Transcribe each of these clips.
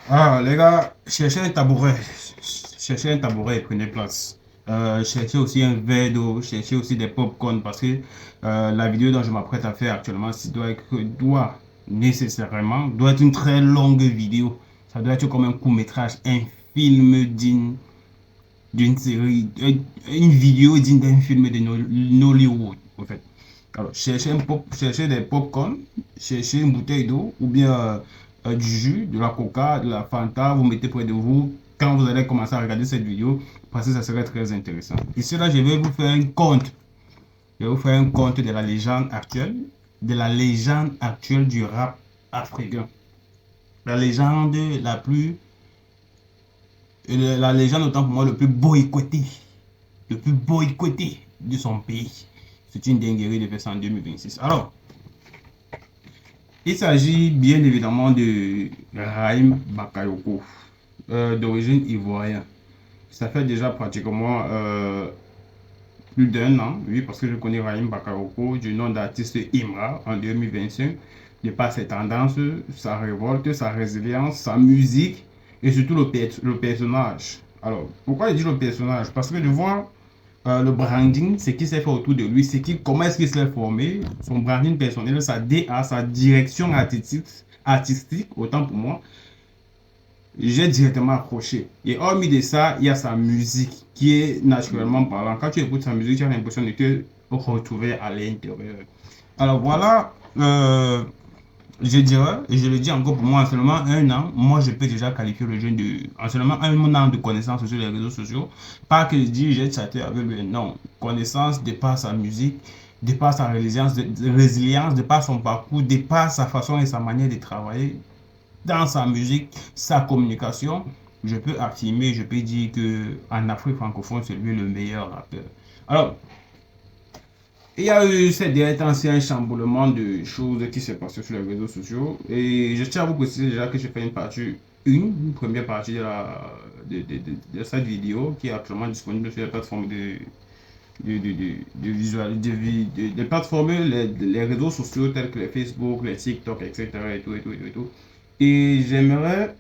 Ah, les gars, cherchez un tabouret. Cherchez un tabouret et prenez place. Cherchez aussi un verre d'eau. Cherchez aussi des pop-corn parce que la vidéo dont je m'apprête à faire actuellement, doit être une très longue vidéo. Ça doit être comme un court-métrage, un film d'une série, une vidéo digne d'un film de Nollywood, en fait. Alors, cherchez des pop-corn, cherchez une bouteille d'eau ou bien du jus, de la coca, de la Fanta, vous mettez près de vous quand vous allez commencer à regarder cette vidéo parce que ça serait très intéressant. Ici, là, je vais vous faire un compte. Je vais vous faire un compte de la légende actuelle du rap africain. La légende la plus, la légende autant pour moi le plus boycotté de son pays. C'est une dinguerie de faire ça en 2026. Alors, il s'agit bien évidemment de Raïm Bakayoko, d'origine ivoirienne. Ça fait déjà pratiquement plus d'un an, oui, parce que je connais Raïm Bakayoko du nom d'artiste Imra en 2025, de par ses tendances, sa révolte, sa résilience, sa musique et surtout le personnage. Alors, pourquoi je dis le personnage? Parce que je vois le branding, ce qui s'est fait autour de lui, comment est-ce qu'il s'est formé, son branding personnel, sa DA, sa direction artistique, autant pour moi, j'ai directement accroché. Et hormis de ça, il y a sa musique qui est naturellement parlant. Quand tu écoutes sa musique, tu as l'impression de te retrouver à l'intérieur. Alors voilà, je dirais, et je le dis encore pour moi, en seulement un an, moi je peux déjà qualifier le jeune de, en seulement un an de connaissances sur les réseaux sociaux. Pas que je dis j'ai chatté avec lui, non. Connaissance de par sa musique, de par sa résilience, de par son parcours, de par sa façon et sa manière de travailler dans sa musique, sa communication. Je peux affirmer, je peux dire que en Afrique francophone, c'est lui le meilleur rappeur. Alors, il y a eu ces derniers temps, c'est un chamboulement de choses qui s'est passé sur les réseaux sociaux. Et je tiens à vous préciser déjà que j'ai fait une première partie de cette vidéo qui est actuellement disponible sur les plateformes de plateformes, les réseaux sociaux tels que les Facebook, les TikTok, etc. Et tout, et tout, et tout, et tout. Et j'aimerais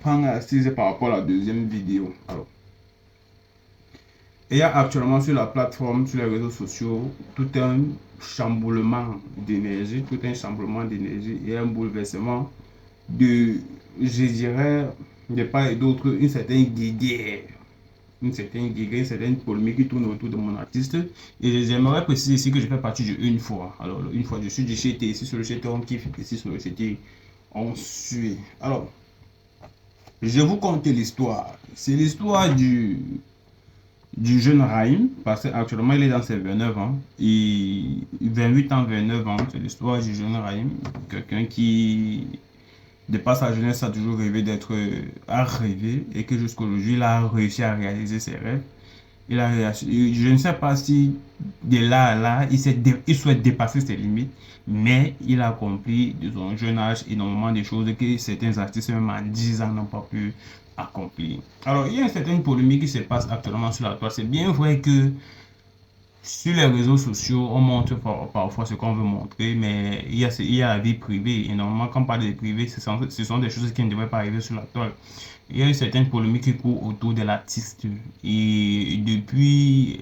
prendre assise par rapport à la deuxième vidéo. Alors, il y a actuellement sur la plateforme, sur les réseaux sociaux, tout un chamboulement d'énergie et un bouleversement de, je dirais, de part et d'autre, une certaine polémique qui tourne autour de mon artiste. Et j'aimerais préciser ici que je fais partie de une fois. Alors, une fois, je suis du CT, ici sur le CT, on kiffe, ici sur le CT, on suit. Alors, je vais vous conter l'histoire. C'est l'histoire du jeune Raïm, parce qu'actuellement il est dans ses 29 ans, et 28 ans, 29 ans, c'est l'histoire du jeune Raïm, quelqu'un qui, de par sa jeunesse, a toujours rêvé a rêvé, et que jusqu'aujourd'hui il a réussi à réaliser ses rêves. Je ne sais pas si de là à là, il souhaite dépasser ses limites, mais il a accompli de son jeune âge énormément de choses que certains artistes, même en 10 ans, n'ont pas pu accomplir. Alors, il y a une certaine polémique qui se passe actuellement sur la toile. C'est bien vrai que sur les réseaux sociaux, on montre parfois ce qu'on veut montrer, mais il y a la vie privée. Et normalement, quand on parle de privé, ce sont des choses qui ne devraient pas arriver sur la toile. Il y a une certaine polémique qui court autour de l'artiste. Et depuis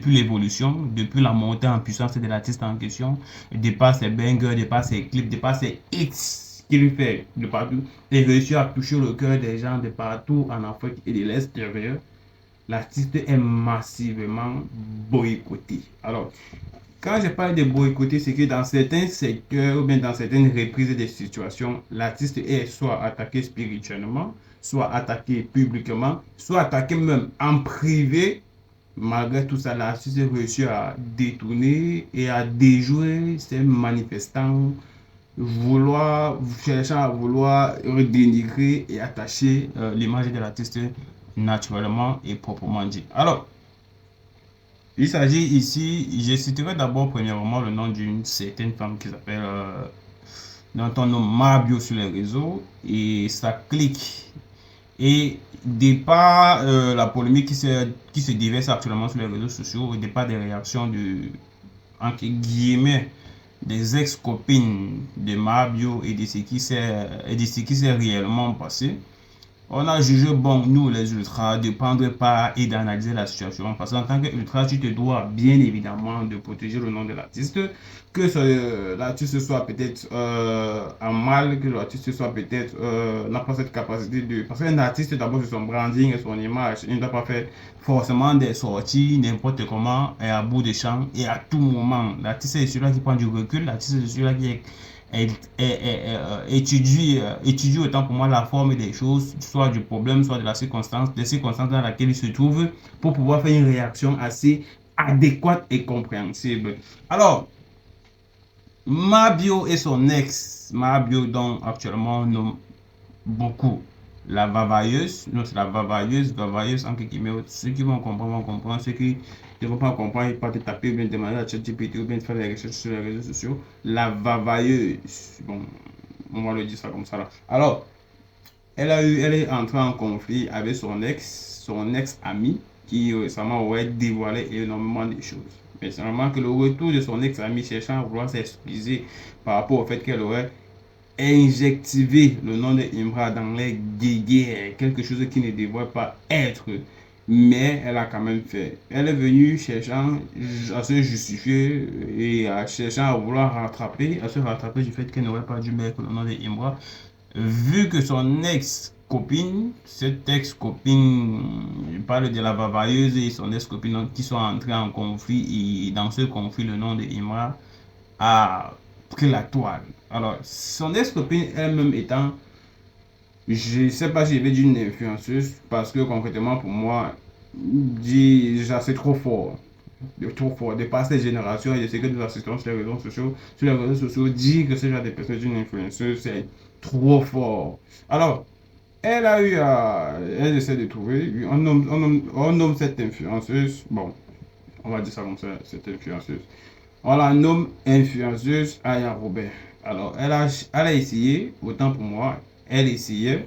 l'évolution, depuis la montée en puissance de l'artiste en question, de par ses bangers, de par ses clips, de par ses hits qu'il fait de partout, il réussit à toucher le cœur des gens de partout en Afrique et de l'extérieur. L'artiste est massivement boycotté. Alors, quand je parle de boycotter, c'est que dans certains secteurs ou bien dans certaines reprises de situations, l'artiste est soit attaqué spirituellement, soit attaqué publiquement, soit attaqué même en privé. Malgré tout ça, l'artiste réussit à détourner et à déjouer ces manifestants cherchant à vouloir dénigrer et attacher l'image de l'artiste naturellement et proprement dit. Alors, il s'agit ici, je citerai d'abord premièrement le nom d'une certaine femme qui s'appelle, dont on nomme Mabio sur les réseaux, et ça clique. Et de par la polémique qui se déverse actuellement sur les réseaux sociaux, de par des réactions entre guillemets, des ex-copines de Mabio et de ce qui s'est réellement passé. On a jugé bon, nous les ultras, de prendre part et d'analyser la situation. Parce qu'en tant qu'ultra, tu te dois bien évidemment de protéger le nom de l'artiste. Que l'artiste soit peut-être en mal, que l'artiste soit peut-être n'a pas cette capacité de. Parce qu'un artiste, d'abord, c'est son branding et son image. Il ne doit pas faire forcément des sorties n'importe comment et à bout de champ et à tout moment. L'artiste est celui-là qui prend du recul. L'artiste est celui-là qui étudie autant pour moi la forme des choses, soit du problème, soit de la circonstance, des circonstances dans lesquelles il se trouve, pour pouvoir faire une réaction assez adéquate et compréhensible. Alors, Mabio et son ex, Mabio dont actuellement on nomme beaucoup la vavailleuse, non c'est la vavailleuse entre guillemets, ceux qui vont comprendre, ceux qui ne vont pas comprendre, ils peuvent te taper ou bien demander à ChatGPT ou bien faire des recherches sur les réseaux sociaux, la vavailleuse, bon, on va le dire ça comme ça là. Alors, elle est entrée en conflit avec son ex-ami, qui récemment aurait dévoilé énormément de choses. Mais c'est vraiment que le retour de son ex-ami cherchant à vouloir s'excuser par rapport au fait qu'elle aurait injectivé le nom de Imra dans les guéguerres, quelque chose qui ne devrait pas être. Mais elle a quand même fait. Elle est venue cherchant à se justifier et à cherchant à vouloir à se rattraper du fait qu'elle n'aurait pas dû mettre le nom de Imra vu que son ex-copine, cette ex-copine, je parle de la vavailleuse et son ex-copine qui sont entrés en conflit et dans ce conflit, le nom de Imra a pris la toile. Alors, son ex-copine elle-même étant, je ne sais pas si je vais dire une influenceuse, parce que concrètement pour moi, déjà c'est trop fort. Trop fort, dépasser les générations et de ce que nous assistons sur les réseaux sociaux, dire que ce genre de personne est une influenceuse, c'est trop fort. Alors, elle essaie de trouver, on nomme cette influenceuse, bon, on va dire ça comme ça, cette influenceuse. On la nomme influenceuse Aya Robert. Alors, elle a essayé, autant pour moi, elle essayait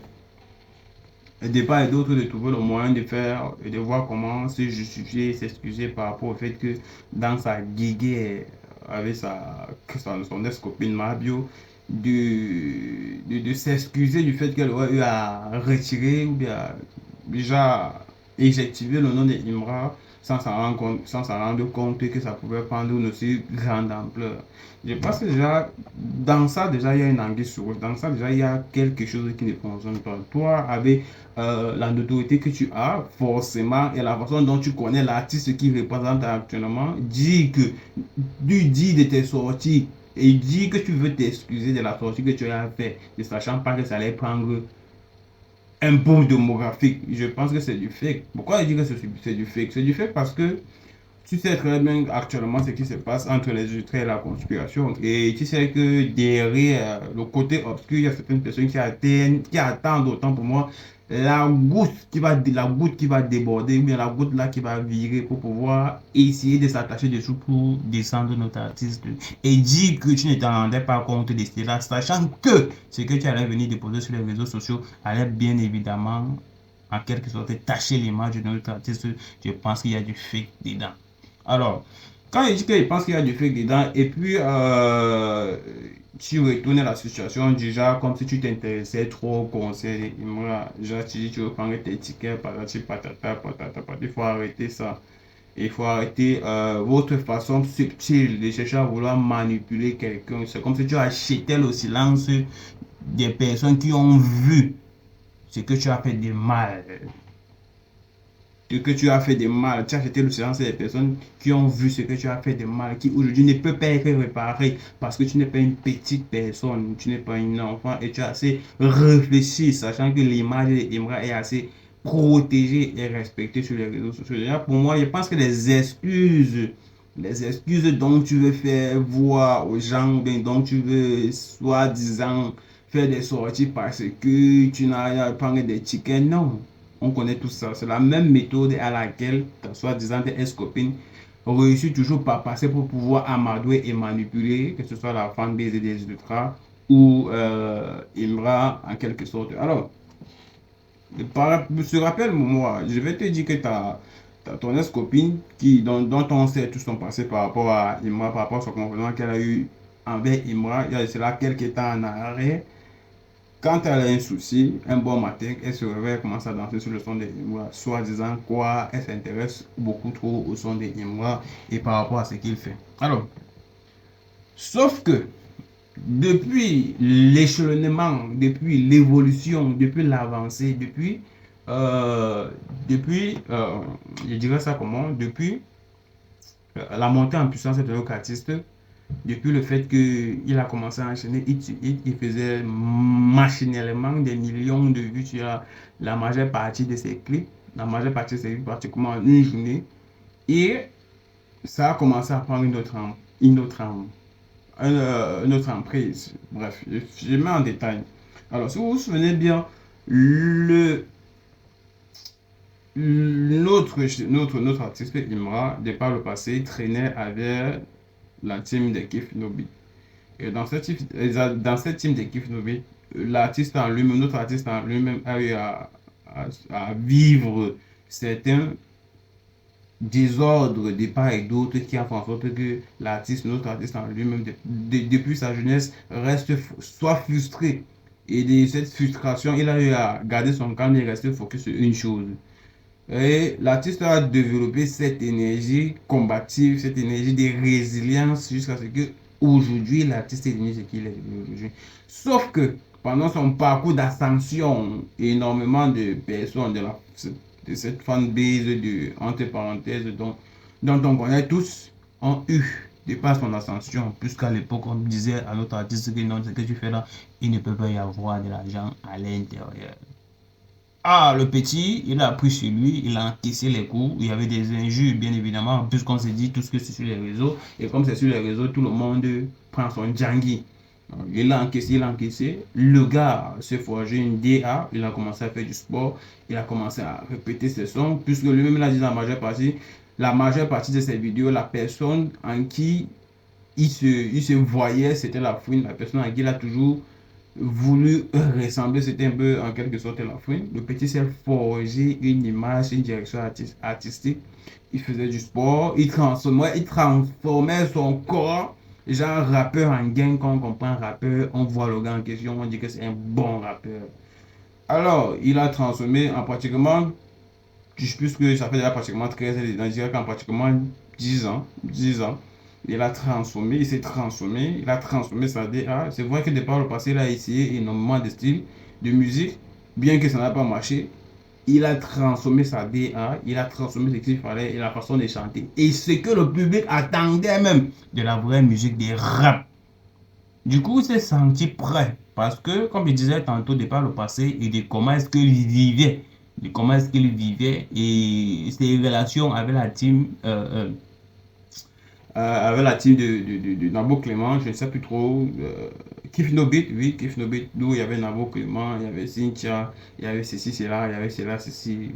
de part et d'autre de trouver le moyen de faire et de voir comment se justifier, s'excuser par rapport au fait que dans sa guéguerre avec son ex-copine Mabio, de s'excuser du fait qu'elle aurait eu à retirer ou bien déjà éjectiver le nom de Imra sans s'en rendre compte que ça pouvait prendre une aussi grande ampleur. Je pense que déjà, dans ça, déjà, il y a une anguille sur roche. Dans ça, déjà, il y a quelque chose qui ne fonctionne pas. Toi, avec la notoriété que tu as, forcément, et la façon dont tu connais l'artiste qui représente actuellement, dis de tes sorties et dis que tu veux t'excuser de la sortie que tu as fait, ne sachant pas que ça allait prendre un boom démographique. Je pense que c'est du fake. Pourquoi je dis que c'est du fake? C'est du fake parce que tu sais très bien actuellement ce qui se passe entre les ultras et la conspiration. Et tu sais que derrière le côté obscur, il y a certaines personnes qui attendent autant pour moi la goutte qui va déborder, ou bien la goutte là qui va virer pour pouvoir essayer de s'attacher dessous pour descendre notre artiste. Et dire que tu ne t'en rendais pas compte de cela, sachant que ce que tu allais venir déposer sur les réseaux sociaux allait bien évidemment en quelque sorte tâcher l'image de notre artiste. Je pense qu'il y a du fake dedans. Alors, quand il dit qu'il pense qu'il y a du fake dedans, et puis tu retournes à la situation déjà comme si tu t'intéressais trop au conseil, genre tu dis tu veux prendre tes tickets, patati patata, patata, patata, il faut arrêter ça. Il faut arrêter votre façon subtile de chercher à vouloir manipuler quelqu'un. C'est comme si tu achetais le silence des personnes qui ont vu ce que tu as fait de mal, que tu as fait de mal, tu as jeté le silence des personnes qui ont vu ce que tu as fait de mal, qui aujourd'hui ne peut pas être réparé parce que tu n'es pas une petite personne, tu n'es pas un enfant et tu as assez réfléchi, sachant que l'image d'Imra est assez protégée et respectée sur les réseaux sociaux. Déjà, pour moi, je pense que les excuses dont tu veux faire voir aux gens, ou bien dont tu veux soi-disant faire des sorties parce que tu n'as pas des tickets, non. On connaît tout ça. C'est la même méthode à laquelle ta soi-disant ex-copine réussit toujours par passer pour pouvoir amadouer et manipuler, que ce soit la fanbase des ultras ou Imra en quelque sorte. Alors, je rappelle, moi, je vais te dire que ton ex-copine dont on sait tout son passé par rapport à Imra, par rapport à son comportement qu'elle a eu envers Imra. Il y a cela quelques temps en arrière. Quand elle a un souci, un bon matin, elle se réveille, elle commence à danser sur le son de Imra, soi-disant quoi, elle s'intéresse beaucoup trop au son de Imra et par rapport à ce qu'il fait. Alors, sauf que depuis l'échelonnement, depuis l'évolution, depuis l'avancée, je dirais ça comment, depuis la montée en puissance de notre artiste, depuis le fait qu'il a commencé à enchaîner, il faisait machinalement des millions de vues sur la majeure partie de ses clips, la majeure partie de ses clips, pratiquement en une journée. Et ça a commencé à prendre une autre emprise. Bref, je mets en détail. Alors, si vous vous souvenez bien, notre artiste Imra, de par le passé, traînait avec la team de Kif Nobi. Et dans cette team de Kif Nobi, l'artiste en lui-même, notre artiste en lui-même a eu à vivre certains désordres de part et d'autre qui a fait en sorte que notre artiste en lui-même, depuis sa jeunesse, soit frustré. Et de cette frustration, il a eu à garder son calme et rester focus sur une chose. Et l'artiste a développé cette énergie combative, cette énergie de résilience jusqu'à ce que aujourd'hui l'artiste est devenu ce qu'il est devenu aujourd'hui. Sauf que pendant son parcours d'ascension, énormément de personnes de cette fanbase entre parenthèses dont on connaît tous ont eu de par son ascension, puisqu'à l'époque on disait à notre artiste que non, ce que tu fais là, il ne peut pas y avoir de l'argent à l'intérieur. Ah, le petit, il a pris sur lui, il a encaissé les coups. Il y avait des injures, bien évidemment, puisqu'on s'est dit tout ce que c'est sur les réseaux. Et comme c'est sur les réseaux, tout le monde prend son djangui. Il a encaissé, il a encaissé. Le gars s'est forgé une DA, il a commencé à faire du sport, il a commencé à répéter ses sons, puisque lui-même il a dit la majeure partie de ses vidéos, la personne en qui il se voyait, c'était la fouine, la personne à qui il a toujours voulu ressembler, c'était un peu en quelque sorte la fouine. Le petit s'est forgé une image, une direction artistique. Il faisait du sport, il transformait son corps. Genre rappeur en gang, quand on comprend rappeur, on voit le gars en question, on dit que c'est un bon rappeur. Alors, il a transformé en pratiquement, puisque ça fait déjà pratiquement 13 ans, je dirais qu'en pratiquement 10 ans, il s'est transformé, il a transformé sa DA. C'est vrai que de par le passé, il a essayé énormément de styles de musique, bien que ça n'a pas marché. Il a transformé sa DA, il a transformé ce qu'il fallait et la façon de chanter. Et ce que le public attendait même de la vraie musique, des rap. Du coup, il s'est senti prêt parce que, comme je disais tantôt, de par le passé et de comment est-ce qu'il vivait, et ses relations avec la team de Nabo Clément, je ne sais plus trop. Kif No Beat, oui, Kif No Beat, d'où il y avait Nabo Clément, il y avait Cynthia, il y avait ceci, cela, il y avait cela, ceci.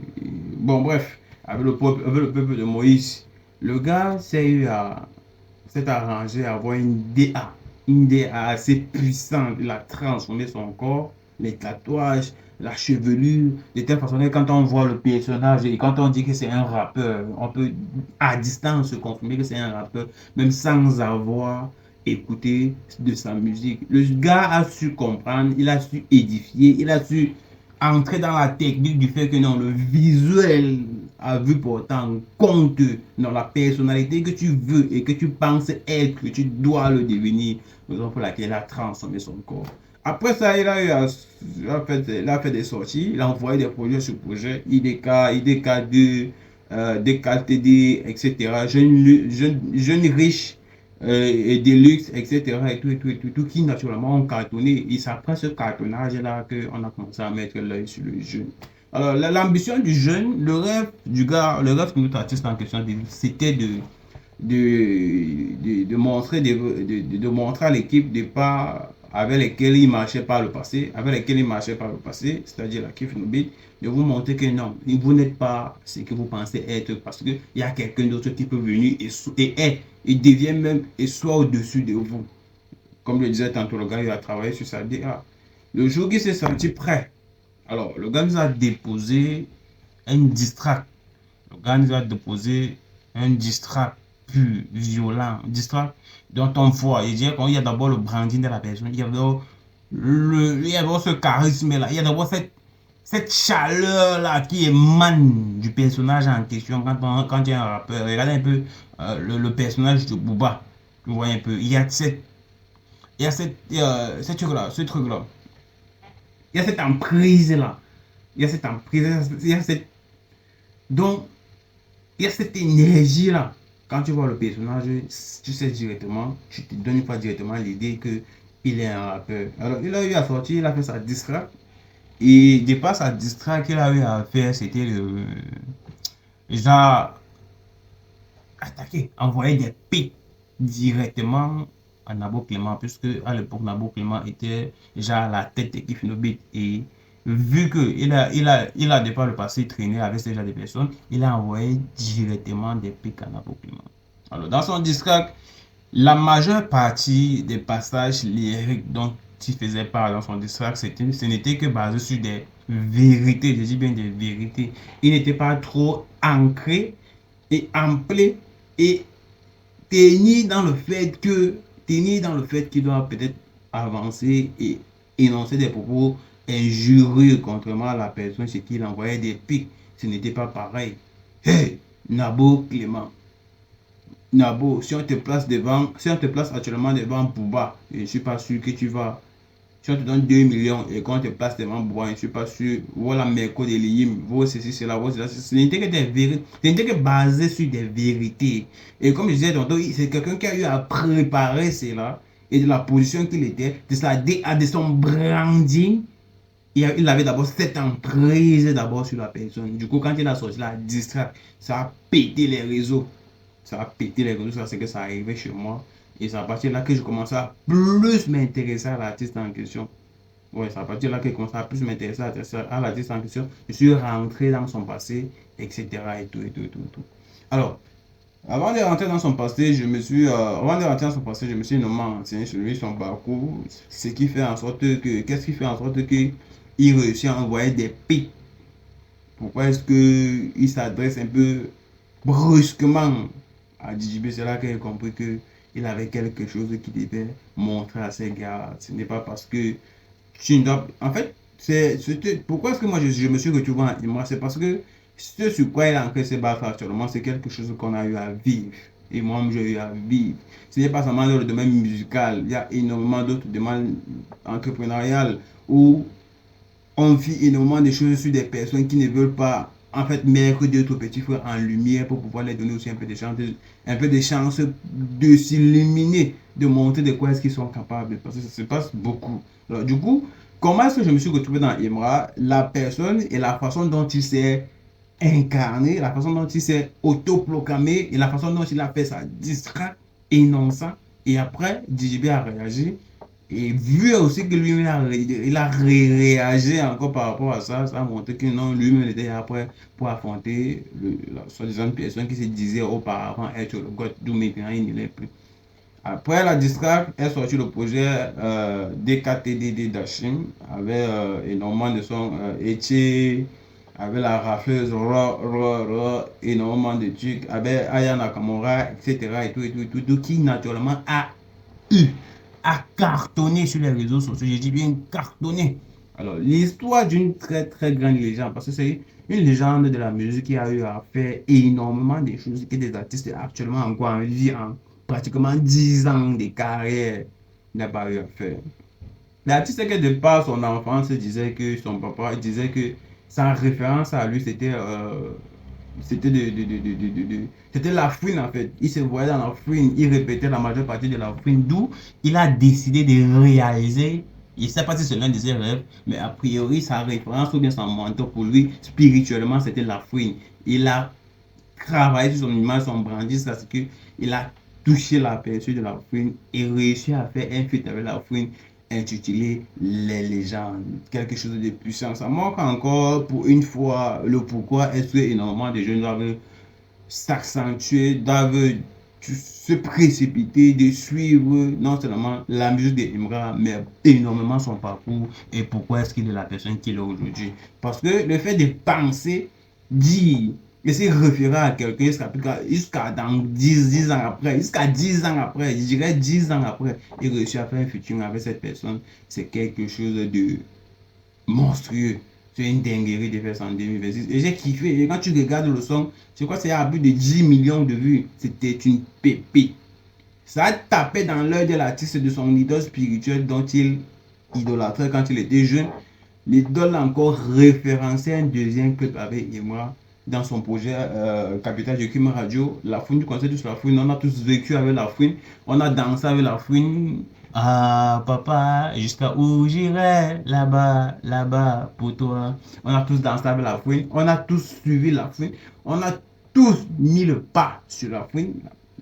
Bon, bref, avec le peuple de Moïse, le gars s'est arrangé à avoir une DA assez puissante. Il a transformé son corps, les tatouages, la chevelure, de telle façon que quand on voit le personnage et quand on dit que c'est un rappeur, on peut à distance se confirmer que c'est un rappeur, même sans avoir écouté de sa musique. Le gars a su comprendre, il a su édifier, il a su entrer dans la technique du fait que non, le visuel a vu pourtant compte dans la personnalité que tu veux et que tu penses être, que tu dois le devenir, raison pour laquelle il a transformé son corps. Après ça, il a fait des sorties, il a envoyé des projets sur projet, IDK2, DKTD, etc. Jeunes riches et Deluxe, etc. Et tout, qui naturellement ont cartonné. Et c'est après ce cartonnage-là qu'on a commencé à mettre l'œil sur le jeune. Alors, l'ambition du jeune, le rêve du gars, le rêve de notre artiste en question, c'était de montrer, de montrer à l'équipe de pas avec lesquels il marchait par le passé, c'est-à-dire la Kif No Beat, de vous montrer que non, vous n'êtes pas ce que vous pensez être parce qu'il y a quelqu'un d'autre qui peut venir et devient même et soit au-dessus de vous. Comme le disait tantôt, le gars il a travaillé sur sa DA. Le jour qu'il s'est senti prêt, alors le gars nous a déposé un distract. Le gars nous a déposé un distract plus violent. Distract dans ton foie. Je dirais qu'il y a d'abord le branding de la personne. Il y a d'abord ce charisme-là. Il y a d'abord cette chaleur-là qui émane du personnage en question. Quand il y a un rappeur, regardez un peu le personnage de Booba. Vous voyez un peu. Ce truc-là. Il y a cette emprise-là. Il y a cette emprise. Donc, il y a cette énergie-là. Quand tu vois le personnage, tu sais directement, tu te donnes pas directement l'idée que il est un rappeur. Alors, il a eu à sortir, il a fait sa distract. Et de par sa distract qu'il a eu à faire, c'était genre attaquer, envoyer des pics directement à Nabo Clément, puisque à l'époque, Nabo Clément était déjà à la tête de Kifinobit. Et vu qu'il a de par le passé traîné avec ces genre de personnes, il a envoyé directement des pics à Nabo Clément. Alors, dans son discours, la majeure partie des passages lyriques dont il faisait part dans son discours, ce n'était que basé sur des vérités, je dis bien des vérités. Il n'était pas trop ancré et amplé et tenir dans le fait qu'il doit peut-être avancer et énoncer des propos injurieux contrairement à la personne chez qui il envoyait des pics. Ce n'était pas pareil. Hey, Nabo Clément. Nabo, si on te place actuellement devant Booba, je ne suis pas sûr que tu vas. Si on te donne 2 millions et qu'on te place devant Booba, je ne suis pas sûr. Voilà, Merco de Liyim, voilà ceci, cela, voilà cela. Ce n'était que des vérités. Ce n'était que basé sur des vérités. Et comme je disais tantôt, c'est quelqu'un qui a eu à préparer cela et de la position qu'il était, de son branding. Il avait d'abord cette emprise d'abord sur la personne. Du coup, quand il a sorti la distract, ça a pété les réseaux. Ça a pété les réseaux, ça c'est que ça arrivait chez moi. Et c'est à partir de là que je commençais à plus m'intéresser à l'artiste en question. Ouais, c'est à partir de là que je commençais à plus m'intéresser à l'artiste en question. Je suis rentré dans son passé, etc. Et tout, et tout, et tout, et tout. Alors, avant de rentrer dans son passé, avant de rentrer dans son passé, je me suis énormément renseigné sur lui, son parcours, ce qui fait en sorte que, qu'est-ce qui fait en sorte que il réussit à envoyer des pics. Pourquoi est-ce qu'il s'adresse un peu brusquement à DJB? C'est là qu'il a compris qu'il avait quelque chose qu'il devait montrer à ses gars. Ce n'est pas parce que tu ne dois... En fait, pourquoi est-ce que moi je me suis retrouvé en moi? C'est parce que ce sur quoi il a ancré ses baffes actuellement, c'est quelque chose qu'on a eu à vivre. Et moi, j'ai eu à vivre. Ce n'est pas seulement dans le domaine musical. Il y a énormément d'autres domaines entrepreneuriales où on vit énormément de choses sur des personnes qui ne veulent pas en fait mettre d'autres petits frères en lumière pour pouvoir les donner aussi un peu de chance de s'illuminer, de montrer de quoi est-ce qu'ils sont capables. Parce que ça se passe beaucoup. Alors, du coup, comment est-ce que je me suis retrouvé dans Imra? La personne et la façon dont il s'est incarné, la façon dont il s'est autoproclamé et la façon dont il a fait sa discrète énonçant. Et après, DJB a réagi. Et vu aussi que lui, il a réagi encore par rapport à ça, ça a montré que non, lui-même était après pour affronter la soi-disant personne qui se disait auparavant être le god, d'où maintenant il ne l'est plus. Après la distract est sorti le projet DKTDD Dashim avec énormément de sons Eche, avec la rafleuse énormément de trucs, avec Aya Nakamura, etc. Et tout, et tout, et tout, tout, qui naturellement eu a cartonné sur les réseaux sociaux. Je dis bien cartonné. Alors, l'histoire d'une très très grande légende, parce que c'est une légende de la musique qui a eu à faire énormément de choses que des artistes actuellement encore en vie, en pratiquement 10 ans de carrière, n'a pas eu à faire. L'artiste que de par son enfance disait que son papa disait que sa référence à lui c'était la fouine en fait. Il se voyait dans la fouine, il répétait la majeure partie de la fouine, d'où il a décidé de réaliser. Il ne sait pas si c'est l'un de ses rêves, mais a priori, sa référence ou bien son mentor pour lui, spirituellement, c'était la fouine. Il a travaillé sur son image, son brandis, parce qu'il a touché l'aperçu de la fouine et réussi à faire un feat avec la fouine intitulé Les légendes, quelque chose de puissant. Ça manque encore pour une fois le pourquoi est-ce que énormément de jeunes doivent s'accentuer, doivent se précipiter, de suivre non seulement la musique d'Imra, mais énormément son parcours et pourquoi est-ce qu'il est la personne qu'il est aujourd'hui. Parce que le fait de penser, dire Et s'il référait à quelqu'un jusqu'à dans 10 ans après, jusqu'à 10 ans après, je dirais 10 ans après, il réussit à faire un featuring avec cette personne, c'est quelque chose de monstrueux. C'est une dinguerie de faire ça en 2026. Et j'ai kiffé. Et quand tu regardes le son, je crois que c'est à plus de 10 millions de vues. C'était une pépite. Ça tapait dans l'œil de l'artiste de son idole spirituel dont il idolâtrait quand il était jeune. L'idole a encore référencé un deuxième clip avec Emma dans son projet Capital de Crime Radio. La fouine du concert de la fouine, on a tous vécu avec la fouine. On a dansé avec la fouine. Ah papa, jusqu'à où j'irai, là-bas, là-bas pour toi. On a tous dansé avec la fouine. On a tous suivi la fouine. On a tous mis le pas sur la fouine.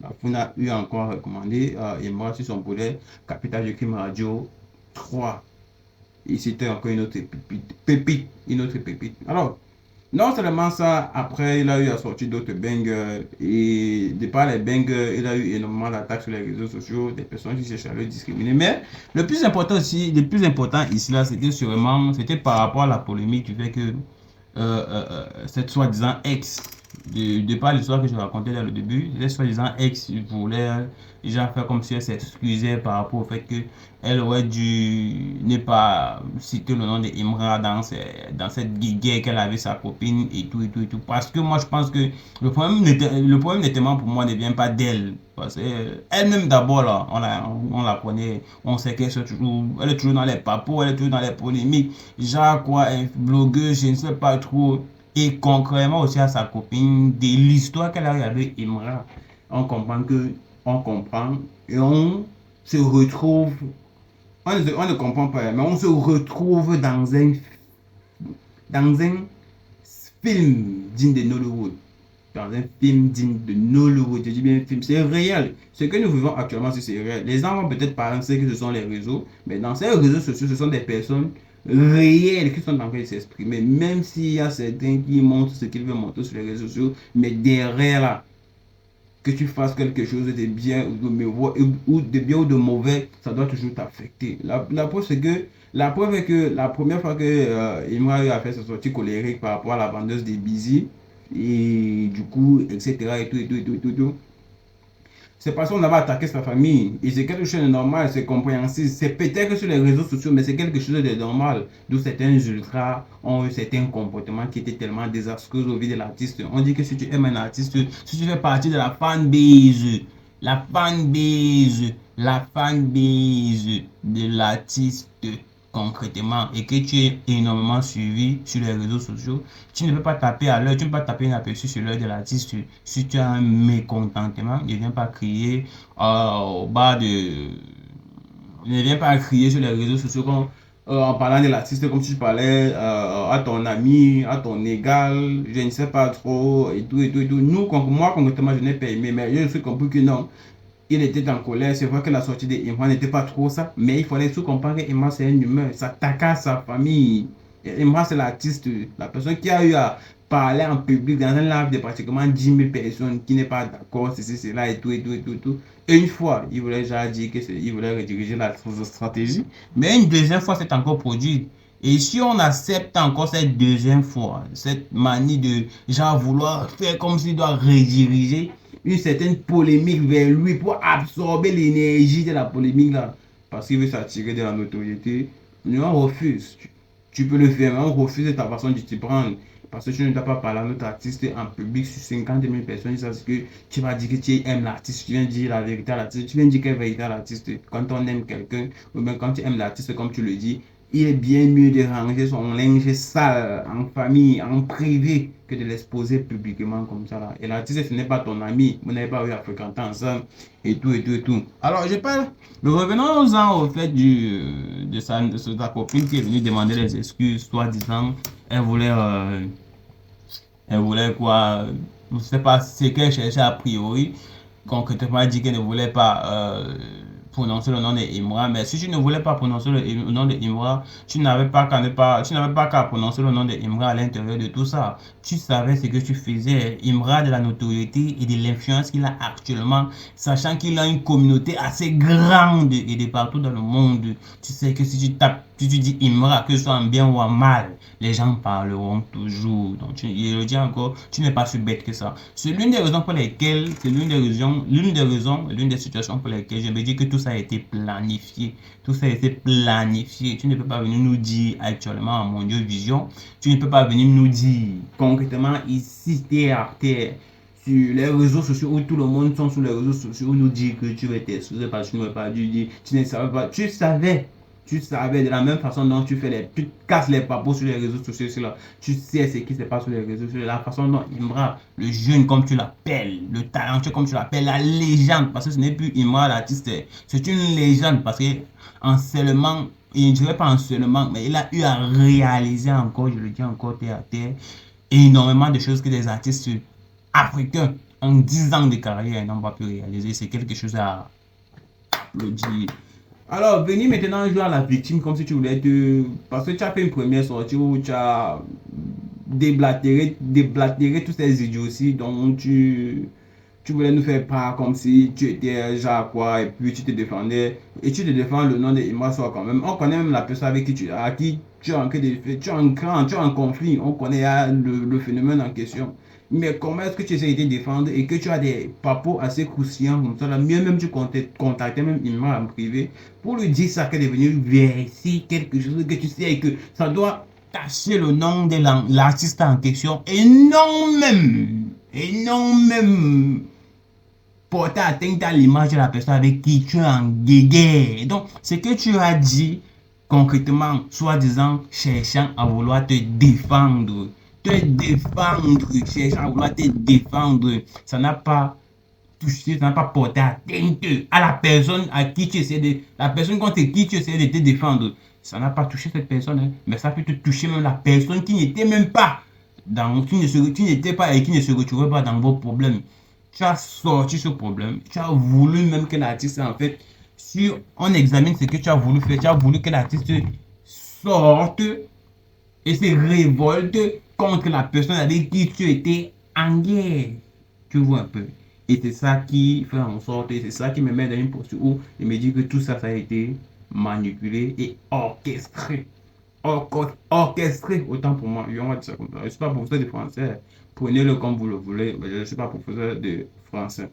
La fouine a eu encore recommandé Emma sur son projet Capital de Crime Radio 3. Et c'était encore une autre une autre pépite. Alors, non seulement ça, après, il a eu à sortir d'autres bangers. Et de par les bangers, il a eu énormément d'attaques sur les réseaux sociaux, des personnes qui cherchaient à le discriminer. Mais le plus important aussi, le plus important ici, là, c'était sûrement, c'était par rapport à la polémique du fait que cette soi-disant ex, de par l'histoire que je racontais dans le début, cette soi-disant ex voulait déjà faire comme si elle s'excusait par rapport au fait que elle aurait dû ne pas citer le nom de Imra dans cette guerre qu'elle avait sa copine et tout et tout et tout. Parce que moi je pense que le problème nettement pour moi ne vient pas d'elle. Parce qu'elle-même d'abord là, on la connaît, on sait qu'elle elle est toujours dans les papos, elle est toujours dans les polémiques. Genre quoi, blogueuse, je ne sais pas trop. Et concrètement aussi à sa copine, de l'histoire qu'elle a eu avec Imra, on comprend et on se retrouve, on ne comprend pas, mais on se retrouve dans un film digne de Nollywood. Dans un film digne de Nollywood, je dis bien film, c'est réel. Ce que nous vivons actuellement, c'est réel. Les gens vont peut-être penser que ce sont les réseaux, mais dans ces réseaux sociaux, ce sont des personnes réelles qui sont en train de s'exprimer, même s'il y a certains qui montrent ce qu'ils veulent montrer sur les réseaux sociaux, mais derrière là, que tu fasses quelque chose de bien ou de bien ou de mauvais, ça doit toujours t'affecter. La preuve, c'est que la preuve est que la première fois que Imra a fait sa sortie colérique par rapport à la vendeuse des Busy, et du coup, etc. et tout, et tout, et tout, et tout, et tout, c'est parce qu'on avait attaqué sa famille. Et c'est quelque chose de normal, c'est compréhensible. C'est peut-être sur les réseaux sociaux, mais c'est quelque chose de normal. D'où certains ultras ont eu certains comportements qui étaient tellement désastreux au vie de l'artiste. On dit que si tu aimes un artiste, si tu fais partie de la fanbase, la fanbase de l'artiste, concrètement, et que tu es énormément suivi sur les réseaux sociaux, tu ne peux pas taper à l'heure, tu ne peux pas taper inaperçu sur l'heure de l'artiste. Si tu as un mécontentement, ne viens pas crier au bas de... Ne viens pas crier sur les réseaux sociaux en parlant de l'artiste comme si tu parlais à ton ami, à ton égal, je ne sais pas trop, et tout, et tout, et tout. Moi, concrètement, je n'ai pas aimé, mais je suis compris que non. Il était en colère. C'est vrai que la sortie d'Emma n'était pas trop ça, mais il fallait tout comprendre qu'Emma, c'est un humain. Ça t'attaque à sa famille. Emma, c'est l'artiste, la personne qui a eu à parler en public dans un live de pratiquement 10 000 personnes qui n'est pas d'accord, c'est cela et tout, et tout, et tout, et tout. Et une fois, il voulait déjà dire qu'il voulait rediriger la stratégie, mais une deuxième fois, c'est encore produit. Et si on accepte encore cette deuxième fois, cette manie de genre vouloir faire comme s'il doit rediriger, une certaine polémique vers lui pour absorber l'énergie de la polémique là. Parce qu'il veut s'attirer de la notoriété. Nous, on refuse. Tu peux le faire, mais on refuse ta façon de te prendre. Parce que tu ne dois pas parler à notre artiste en public sur 50 000 personnes. Ça, c'est que tu vas dire que tu aimes l'artiste. Tu viens dire la vérité à l'artiste. Tu viens dire quelle vérité à l'artiste. Quand on aime quelqu'un, ou bien quand tu aimes l'artiste comme tu le dis, il est bien mieux de ranger son linge sale en famille, en privé, que de l'exposer publiquement comme ça là. Et l'artiste, ce n'est pas ton ami, vous n'avez pas eu à fréquenter ensemble, et tout, et tout, et tout. Alors, je parle, revenons-en au fait de sa copine qui est venue demander des excuses, soi-disant, elle voulait quoi, je ne sais pas ce qu'elle cherchait a priori, concrètement, elle dit qu'elle ne voulait pas prononcer le nom de Imra, mais si tu ne voulais pas prononcer le nom de Imra, tu n'avais pas qu'à prononcer le nom de Imra à l'intérieur de tout ça. Tu savais ce que tu faisais. Imra de la notoriété et de l'influence qu'il a actuellement, sachant qu'il a une communauté assez grande et de partout dans le monde. Tu sais que si tu tapes Si tu dis Imra, que ce soit en bien ou en mal, les gens parleront toujours. Donc, je le dis encore, tu n'es pas si bête que ça. C'est l'une des raisons pour lesquelles, c'est l'une des situations pour lesquelles je me dis que tout ça a été planifié. Tout ça a été planifié. Tu ne peux pas venir nous dire actuellement en Mondial Vision, tu ne peux pas venir nous dire concrètement ici, terre à terre, sur les réseaux sociaux où tout le monde sont sur les réseaux sociaux, nous dire que tu étais excusé parce que tu n'aurais pas dû dire, tu ne savais pas, tu savais de la même façon dont tu casses les papos sur les réseaux sociaux, là, tu sais ce qui se passe sur les réseaux sociaux, la façon dont Imra, le jeune comme tu l'appelles, le talentueux comme tu l'appelles, la légende, parce que ce n'est plus Imra l'artiste, c'est une légende parce que en seulement, je ne dirais pas en seulement, mais il a eu à réaliser encore, je le dis encore terre à terre, énormément de choses que des artistes africains en 10 ans de carrière n'ont pas pu réaliser. C'est quelque chose à applaudir. Alors, venir maintenant jouer à la victime comme si tu voulais te... Parce que tu as fait une première sortie où tu as déblatéré tous ces idioties dont tu voulais nous faire part comme si tu étais genre quoi et puis tu te défendais et tu te défends le nom de Imra Soa quand même. On connaît même la personne avec qui tu es en train de tu es en conflit, on connaît le phénomène en question. Mais comment est-ce que tu essaies de te défendre et que tu as des papos assez croustillants comme ça là, mieux même tu contactais même Imra en privé pour lui dire ça qu'elle est venue vérifier quelque chose que tu sais et que ça doit cacher le nom de l'artiste en question et non même porter atteinte à l'image de la personne avec qui tu es en guéguerre. Donc, ce que tu as dit concrètement, soi-disant, cherchant à vouloir cherchant à vouloir te défendre, ça n'a pas touché, ça n'a pas porté atteinte à la personne à qui tu essaies de, la personne contre qui tu essaies de te défendre. Ça n'a pas touché cette personne, hein, mais ça peut te toucher même la personne qui n'était même pas qui n'était pas et qui ne se retrouvait pas dans vos problèmes. Tu as sorti ce problème, tu as voulu même que l'artiste, en fait, sur, on examine ce que tu as voulu faire, tu as voulu que l'artiste sorte et se révolte contre la personne avec qui tu étais en guerre. Tu vois un peu. Et c'est ça qui fait en sorte, et c'est ça qui me met dans une posture où je me dis que tout ça, ça a été manipulé et orchestré. Orchestré, autant pour moi. On va dire ça comme ça. Je ne suis pas professeur de français. Prenez-le comme vous le voulez. Mais je ne suis pas professeur de français.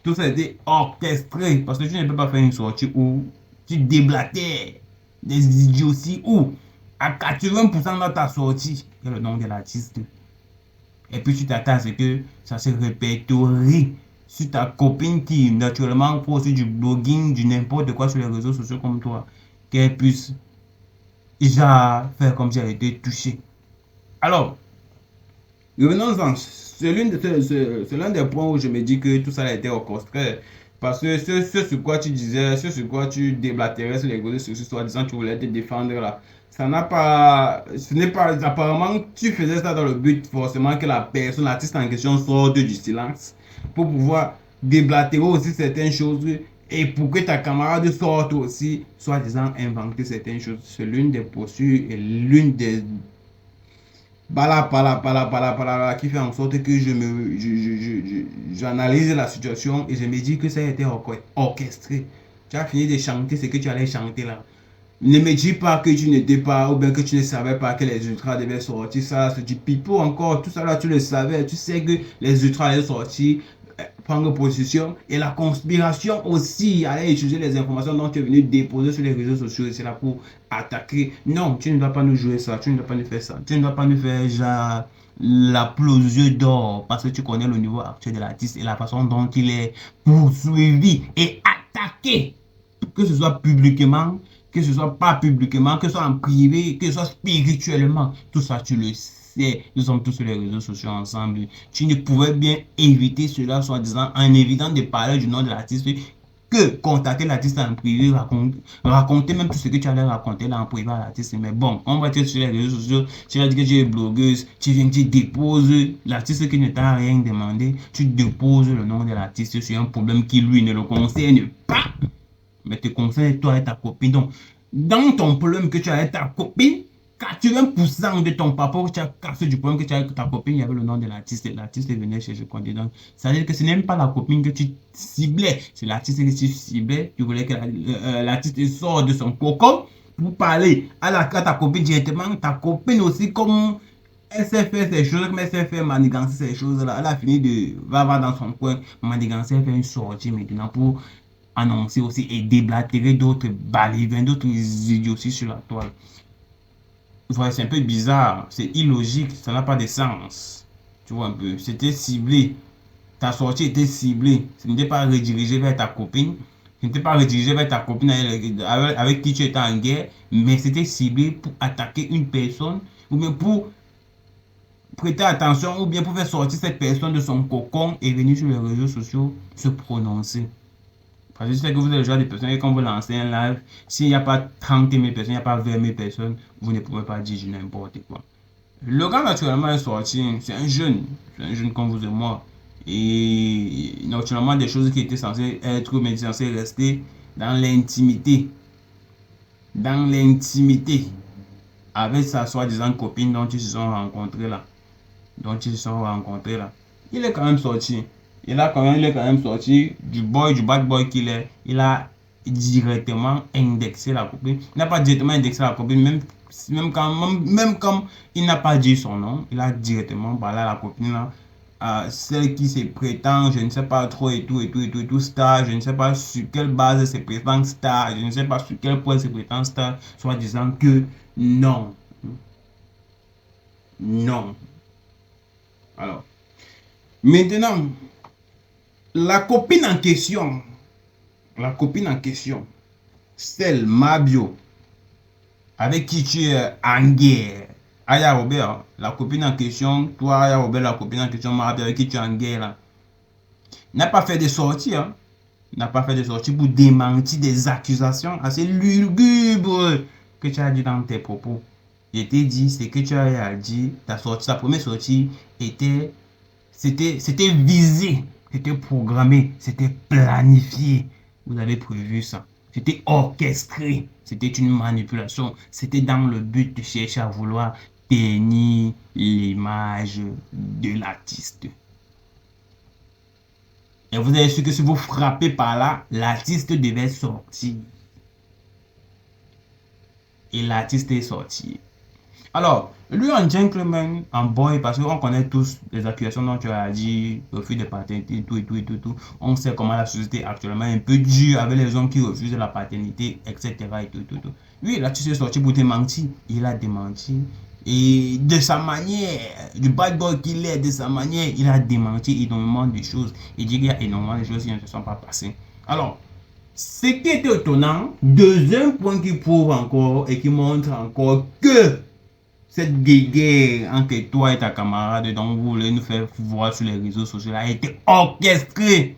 Tout ça a été orchestré parce que tu ne peux pas faire une sortie où tu déblatères des idioties où à 80% dans ta sortie, il y a le nom de l'artiste. Et puis tu t'attends à ce que ça se répertorie sur ta copine qui naturellement fait aussi du blogging, du n'importe quoi sur les réseaux sociaux comme toi, qu'elle puisse déjà faire comme si elle était touchée. Alors, revenons-en. C'est l'un des points où je me dis que tout ça a été orchestré. Parce que ce sur quoi tu disais, ce sur quoi tu déblatérais sur les réseaux sociaux, soi-disant tu voulais te défendre là, ça n'a pas, ce n'est pas, apparemment tu faisais ça dans le but forcément que la personne, l'artiste en question sorte du silence pour pouvoir déblatérer aussi certaines choses et pour que ta camarade sorte aussi, soi-disant inventer certaines choses. C'est l'une des postures et l'une des qui fait en sorte que j'analyse la situation et je me dis que ça a été orchestré. Tu as fini de chanter ce que tu allais chanter là. Ne me dis pas que tu n'étais pas, ou bien que tu ne savais pas que les ultras devaient sortir. Ça, c'est du pipeau encore. Tout ça là, tu le savais. Tu sais que les ultras allaient sortir, prendre position. Et la conspiration aussi allait utiliser les informations dont tu es venu déposer sur les réseaux sociaux. C'est là pour attaquer. Non, tu ne dois pas nous jouer ça. Tu ne dois pas nous faire ça. Tu ne dois pas nous faire genre la aux d'or parce que tu connais le niveau actuel de l'artiste et la façon dont il est poursuivi et attaqué, que ce soit publiquement, que ce soit pas publiquement, que ce soit en privé, que ce soit spirituellement. Tout ça, tu le sais. Nous sommes tous sur les réseaux sociaux ensemble. Tu ne pouvais bien éviter cela, soi-disant, en évitant de parler du nom de l'artiste, que contacter l'artiste en privé, raconter même tout ce que tu allais raconter là en privé à l'artiste. Mais bon, on va te sur les réseaux sociaux, tu vas dire que tu es blogueuse, tu viens, tu déposes l'artiste qui ne t'a rien demandé, tu déposes le nom de l'artiste sur un problème qui lui ne le concerne pas, mais te concerne toi et ta copine. Donc, dans ton problème que tu as avec ta copine, 80% de ton papa que tu as cassé du problème que tu as avec ta copine, il y avait le nom de l'artiste. L'artiste venait chercher quoi dedans. Ça veut dire que ce n'est même pas la copine que tu ciblais, c'est l'artiste que tu ciblais. Tu voulais que l'artiste sorte de son cocon pour parler à ta copine directement, ta copine aussi, comme elle sait faire ces choses, comme elle sait faire manigancer ces choses-là, elle a fini de va dans son coin, manigancer, elle fait une sortie maintenant pour annoncer aussi et déblatérer d'autres balivernes, d'autres idioties sur la toile. Ouais, c'est un peu bizarre, c'est illogique, ça n'a pas de sens. Tu vois un peu, c'était ciblé. Ta sortie était ciblée. Ce n'était pas redirigé vers ta copine. Ce n'était pas redirigé vers ta copine avec qui tu étais en guerre, mais c'était ciblé pour attaquer une personne ou bien pour prêter attention ou bien pour faire sortir cette personne de son cocon et venir sur les réseaux sociaux se prononcer. Parce que je sais que vous êtes le genre de personnes et quand vous lancez un live, s'il n'y a pas 30 000 personnes, il n'y a pas 20 000 personnes, vous ne pouvez pas dire n'importe quoi. Le gars, naturellement, est sorti. C'est un jeune. C'est un jeune comme vous et moi. Et naturellement, des choses qui étaient censées être, mais censées rester dans l'intimité. Dans l'intimité. Avec sa soi-disant copine dont ils se sont rencontrés là. Dont ils se sont rencontrés là. Il est quand même sorti. Il est quand même sorti du bad boy qu'il est. Il a directement indexé la copine. Il n'a pas directement indexé la copine, même quand il n'a pas dit son nom, il a directement parlé à la copine là, à celle qui se prétend, je ne sais pas trop et tout, star, je ne sais pas sur quelle base elle se prétend star, je ne sais pas sur quel point elle se prétend star, soit disant que non. Non. Alors, maintenant, la copine en question, la copine en question, celle Mabio, avec qui tu es en guerre, Aya Robert, la copine en question, toi Aya Robert, la copine en question, Mabio, avec qui tu es en guerre, là, n'a pas fait de sortie, hein, n'a pas fait de sortie pour démentir des accusations assez lugubres que tu as dit dans tes propos. Je t'ai dit, ce que tu as dit, ta première sortie c'était visé, c'était programmé, c'était planifié. Vous avez prévu ça. C'était orchestré. C'était une manipulation. C'était dans le but de chercher à vouloir tenir l'image de l'artiste. Et vous avez su que si vous frappez par là, l'artiste devait sortir. Et l'artiste est sorti. Alors, lui en gentleman, en boy, parce qu'on connaît tous les accusations dont tu as dit, refus de paternité, tout. On sait comment la société est actuellement un peu dure avec les hommes qui refusent la paternité, etc. Et tout. Lui, là, tu sais sorti pour démentir. Il a démenti. Et de sa manière, du bad boy qu'il est, de sa manière, il a démenti énormément de choses. Il dit qu'il y a énormément de choses qui ne se sont pas passées. Alors, ce qui est étonnant, deuxième point qui prouve encore et qui montre encore que cette guerre entre toi et ta camarade dont vous voulez nous faire voir sur les réseaux sociaux a été orchestrée.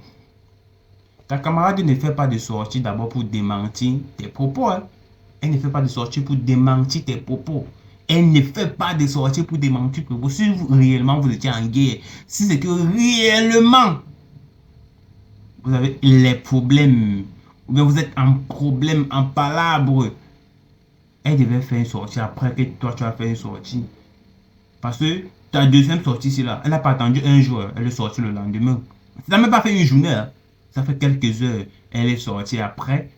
Ta camarade ne fait pas de sortie d'abord pour démentir tes propos. Hein. Elle ne fait pas de sortie pour démentir tes propos. Elle ne fait pas de sortie pour démentir tes propos. Si réellement vous étiez en guerre, si c'est que réellement vous avez les problèmes, ou bien vous êtes en problème, en palabre, elle devait faire une sortie après que toi tu as fait une sortie. Parce que ta deuxième sortie ici là, elle n'a pas attendu un jour, elle est sortie le lendemain. Ça n'a même pas fait une journée, hein. Ça fait quelques heures, elle est sortie après.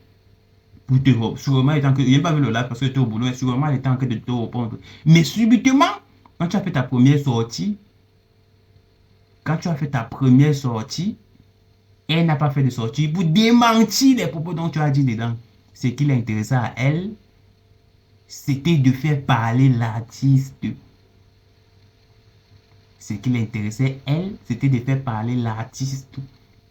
Pour te sûrement, il n'a pas vu le live parce que tu es au boulot, sûrement elle était en train de te répondre. Mais subitement, quand tu as fait ta première sortie, elle n'a pas fait de sortie pour démentir les propos dont tu as dit dedans. Ce qui l'intéressait à elle, c'était de faire parler l'artiste. Ce qui l'intéressait, elle, c'était de faire parler l'artiste.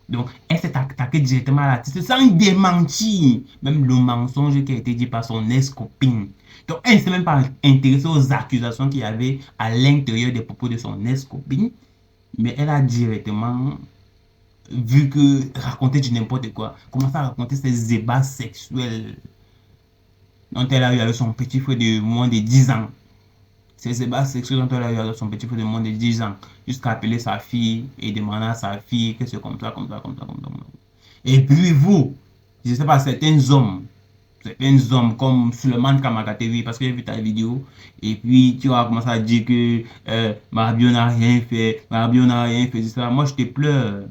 Donc, elle s'est attaquée directement à l'artiste sans démentir même le mensonge qui a été dit par son ex-copine. Donc, elle ne s'est même pas intéressée aux accusations qu'il y avait à l'intérieur des propos de son ex-copine. Mais elle a directement vu que raconter du n'importe quoi, commencer à raconter ses ébats sexuels dont elle a eu avec son petit frère de moins de 10 ans. Ces ébats sexuels dont elle a eu avec son petit frère de moins de 10 ans. Jusqu'à appeler sa fille et demander à sa fille que c'est comme ça. Et puis vous, je ne sais pas, certains hommes comme Suleiman Kamagatevi, parce que j'ai vu ta vidéo, et puis tu vas commencer à dire que Mabio n'a rien fait, ça. Moi je te pleure.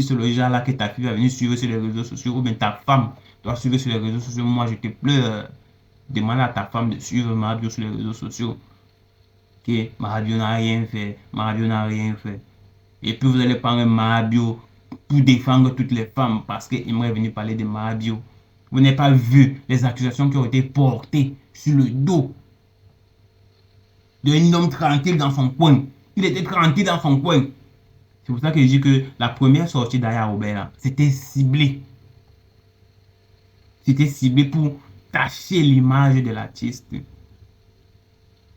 si c'est le genre là que ta fille va venir suivre sur les réseaux sociaux, ou bien ta femme doit suivre sur les réseaux sociaux, moi je te pleure. Demande à ta femme de suivre Mahabio sur les réseaux sociaux. Que Mahabio n'a rien fait, Mahabio n'a rien fait. Et puis vous allez prendre Mahabio pour défendre toutes les femmes parce qu'il aimerait venir parler de Mahabio. Vous n'avez pas vu les accusations qui ont été portées sur le dos d'un homme tranquille dans son coin. Il était tranquille dans son coin. C'est pour ça que je dis que la première sortie d'Aya Robert, c'était ciblé. C'était ciblé pour tacher l'image de l'artiste.